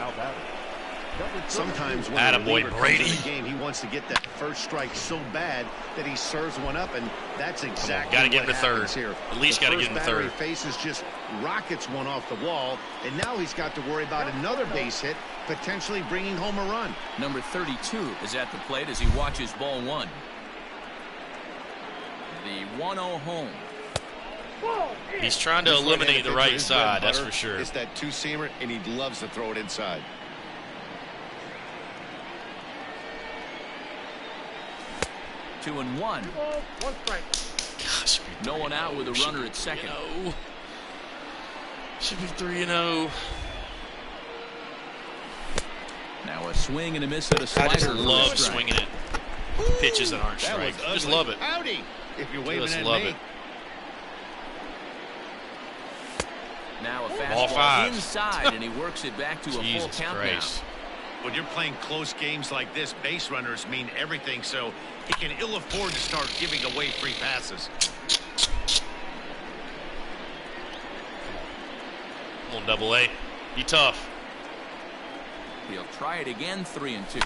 D: Sometimes when the Brady comes in the game, he wants to get that first strike so bad that he serves one up, and that's exactly
A: gotta get
D: what
A: him to
D: happens
A: third.
D: Here.
A: At least gotta get him to third.
D: The faces just rockets one off the wall, and now he's got to worry about another base hit, potentially bringing home a run.
B: Number 32 is at the plate as he watches ball 1. The 1-0 home.
A: He's trying to eliminate the right side, that's for sure.
D: It's that 2-seamer, and he loves to throw it inside.
B: Two and one.
A: Gosh,
B: no one out with a runner at second.
A: Should be 3-0.
B: Now a swing and a miss at a slider.
A: I just love swinging it. Pitches that aren't strike. Just love it.
D: Howdy, if you're waving
A: just
D: at
A: love
D: me.
A: it.
B: Now a fastball inside, and he works it back to a full count
A: Christ.
B: now.
D: When you're playing close games like this, base runners mean everything, so he can ill afford to start giving away free passes.
A: Come on, Double-A. Be tough.
B: He'll try it again, 3-2.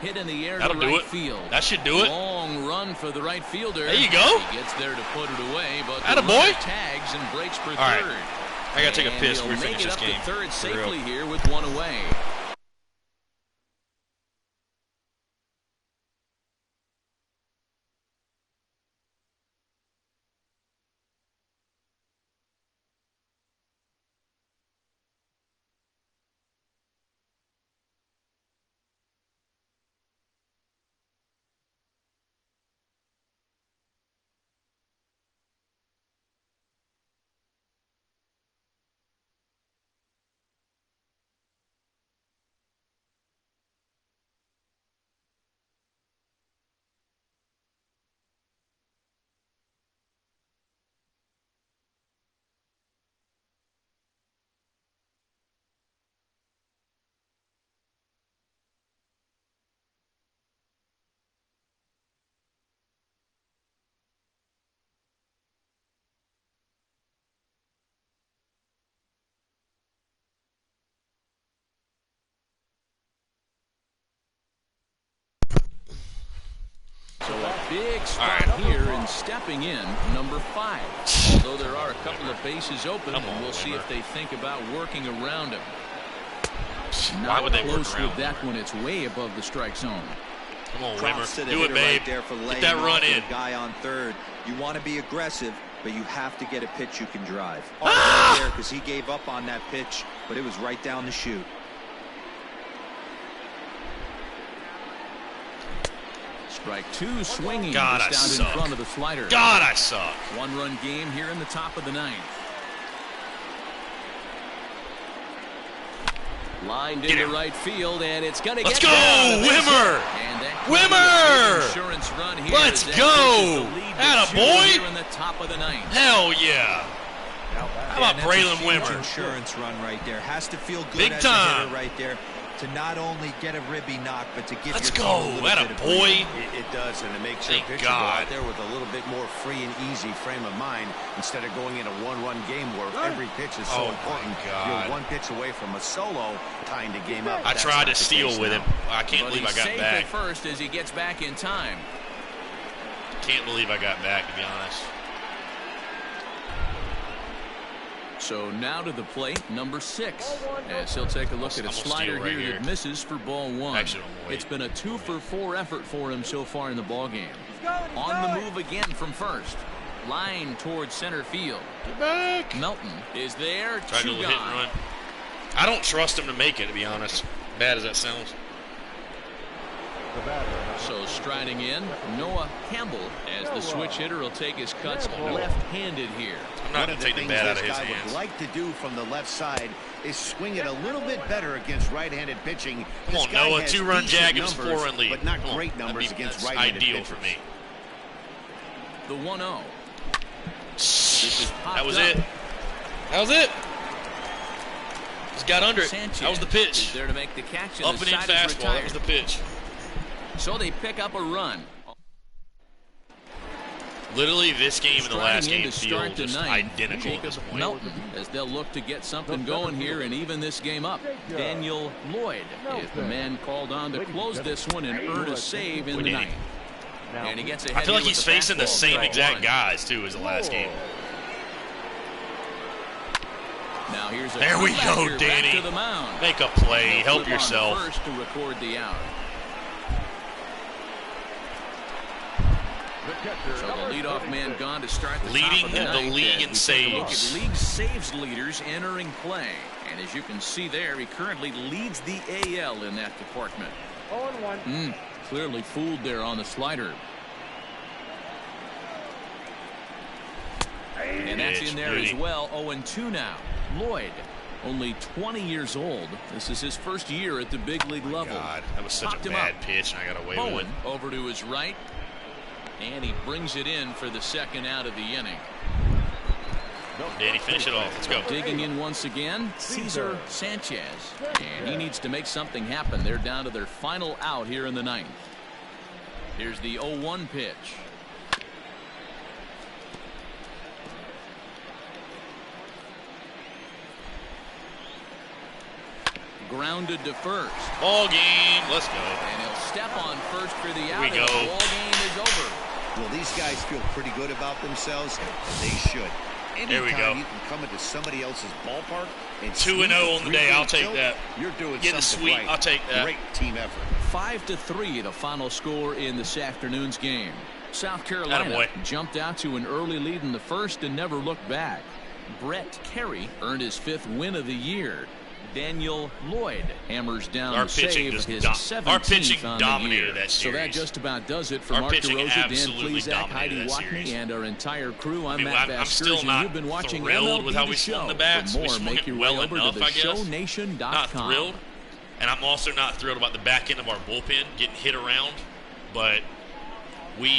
B: Hit in the air
A: That'll
B: to right
A: do it.
B: field.
A: That should do it.
B: Long run for the right fielder.
A: There you go.
B: He gets there to put it away, but
A: Attaboy.
B: tags and breaks for third.
A: All right. I got to take a piss before we finish this game.
B: Third safely here with one away. So a big spot here and stepping in, number 5. Although there are a couple of bases open, and we'll see if they think about working around him.
A: Why would they work
B: close
A: around
B: with that one? It's way above the strike zone.
A: Come on,
E: Props
A: Wimmer.
E: to the
A: Do it,
E: hitter
A: babe.
E: right there for
A: Get
E: laying
A: that run
E: off
A: in.
E: the guy on third. You want to be aggressive, but you have to get a pitch you can drive.
A: Ah!
E: Right there, because he gave up on that pitch, but it was right down the chute.
B: Strike 2 swinging.
A: God, I
B: just out
A: suck.
B: in front of the slider.
A: God, I suck.
B: 1-run game here in the top of the 9th. Lined into right field, and it's going to get
A: Let's go, Wimmer!
B: Insurance run here.
A: Let's go! Atta boy!
B: In the top of the ninth.
A: Hell yeah! How about Braylon Wimmer?
E: Insurance run right there. Has to feel good
A: Big
E: as
A: time.
E: a hitter right there to not only get a ribby knock, but to give
A: Let's
E: your
A: go!
E: team a little
A: Atta
E: bit of
A: boy!
D: It does, and it makes your pitcher go out there with a little bit more free and easy frame of mind instead of going in a one-run game where every pitch is so important. You're one pitch away from a solo, tying the game up.
A: I tried to steal with him. I can't believe I got
B: safe
A: back.
B: at first as he gets back in time.
A: Can't believe I got back, to be honest.
B: So now to the plate, number 6. As he'll take a look at a slider
A: right
B: here that misses for ball 1.
A: Actually,
B: it's been a 2-for-4 effort for him so far in the ballgame. On the move again from first. Line towards center field.
A: Get back.
B: Melton is there.
A: Try to hit and run. I don't trust him to make it, to be honest. Bad as that sounds.
B: So striding in, Noah Campbell as the switch hitter will take his cuts left-handed here.
A: I'm not going to take the bat out of his hands.
D: What would like to do from the left side is swing it a little bit better against right-handed pitching.
A: Come on, Noah. 2-run jag gives 4-run lead.
D: But not great numbers against right-handed
A: ideal
D: pitchers.
A: for me.
B: The 1-0.
A: That was it. That was it. Just got under it.
B: Sanchez
A: that was the pitch.
B: is there to make the catch.
A: Up and in fastball. That was the pitch.
B: So they pick up a run.
A: Literally, this game and the last game feel
B: just
A: identical at this point.
B: Melton, as they'll look to get something going here and even this game up. Daniel Lloyd is the man called on to close this one and earn a save in the ninth. And he gets ahead.
A: I feel like he's facing the same exact guys, too, as the last game.
B: Now here's a
A: there we go, Danny. Make a play. Help yourself.
B: First to record the out. So the leadoff man gone to start the
A: leading
B: top of the ninth.
A: league in saves.
B: Look at league saves leaders entering play. And as you can see there, he currently leads the AL in that department. 0-1. Clearly fooled there on the slider. And that's in there as well. 0-2 now. Lloyd, only 20 years old. This is his first year at the big league level.
A: God, that was such a bad pitch, and I got away with it.
B: Over to his right. And he brings it in for the second out of the inning.
A: Danny, finish it off. Let's go.
B: Digging in once again, Cesar Sanchez. And he needs to make something happen. They're down to their final out here in the ninth. Here's the 0-1 pitch. Grounded to first.
A: Ball game. Let's go.
B: And he'll step on first for the out.
A: Here we go.
B: The ball game is over.
D: Well, these guys feel pretty good about themselves, and they should.
A: There we go.
D: You can come into somebody else's ballpark and
A: 2-0 on the day. I'll take that.
D: You're doing
A: getting
D: something
A: sweet.
D: right.
A: I'll take that.
D: Great team effort.
B: 5-3, the final score in this afternoon's game. South Carolina jumped out to an early lead in the first and never looked back. Brett Carey earned his 5th win of the year. Daniel Lloyd hammers down the save, his 17th on the year.
A: That series.
B: So that just about does it for Mark DeRosa, Dan Plesac, Heidi Watney, and our entire crew. I'm Matt Vasquez, and you've been watching MLB
A: with how we
B: The Show.
A: swung the bats.
B: For more, make your way over to theshownation.com.
A: Not thrilled, and I'm also not thrilled about the back end of our bullpen getting hit around, but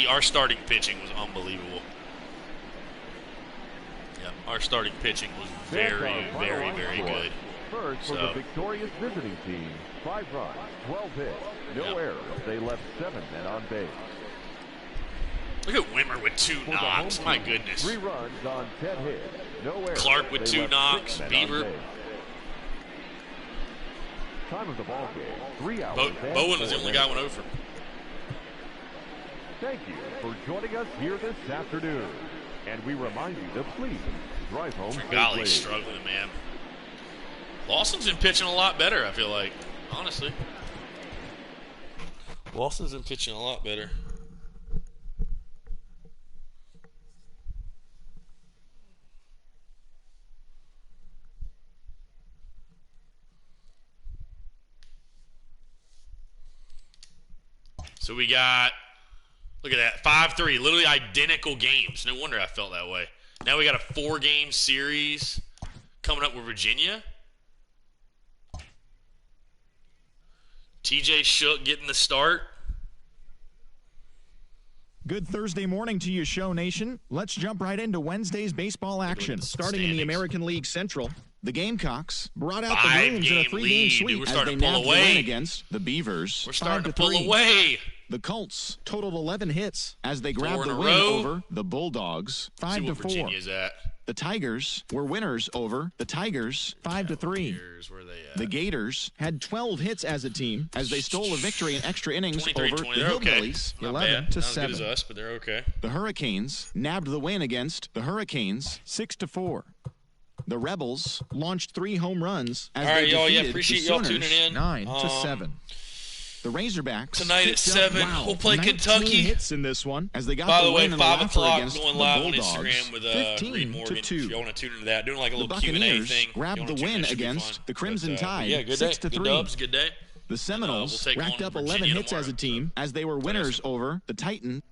A: our starting pitching was unbelievable. Yep, our starting pitching was very, very, very good.
C: First for the victorious visiting team, 5 runs, 12 hits, no errors. They left 7 men on base.
A: Look at Wimmer with 2 knocks. My goodness.
C: 3 runs on 10 hits, no errors.
A: Clark with 2 knocks. Beaver.
C: Time of the ball game, 3 hours.
A: Bowen was the only guy went over.
C: Thank you for joining us here this afternoon. And we remind you to please drive home safely.
A: Golly's struggling, man. Lawson's been pitching a lot better, I feel like. Honestly. Lawson's been pitching a lot better. So we got, look at that, 5-3, literally identical games. No wonder I felt that way. Now we got a 4-game series coming up with Virginia. TJ Shook getting the start.
F: Good Thursday morning to you, Show Nation. Let's jump right into Wednesday's baseball action. Starting in the American League Central, the Gamecocks brought out the Bruins in a 3-game sweep as they nabbed the win against the Beavers.
A: We're starting to pull away.
F: The Colts totaled 11 hits as they grabbed the win over the Bulldogs 5-4.
A: Virginia's at.
F: The Tigers were winners over the Tigers 5-3. The Gators had 12 hits as a team as they stole a victory in extra innings over the Hillbillies 11-7.
A: Not as good as us, but they're okay.
F: The Hurricanes nabbed the win against the Hurricanes 6-4. The Rebels launched 3 home runs as they defeated the Sooners 9-7. The Razorbacks
A: tonight at 7. We'll play Kentucky.
F: Hits in this one as they got
A: By the way,
F: win
A: 5 o'clock
F: against
A: going
F: the
A: live on
F: Bulldogs,
A: Instagram with Reed Morgan. If you want to tune into that, doing like a little Q&A thing.
F: Grabbed the win against the Crimson Tide.
A: Yeah, good day.
F: 6-3.
A: Good dubs. Good day.
F: The Seminoles racked up 11 hits as a team as they were winners over the Titans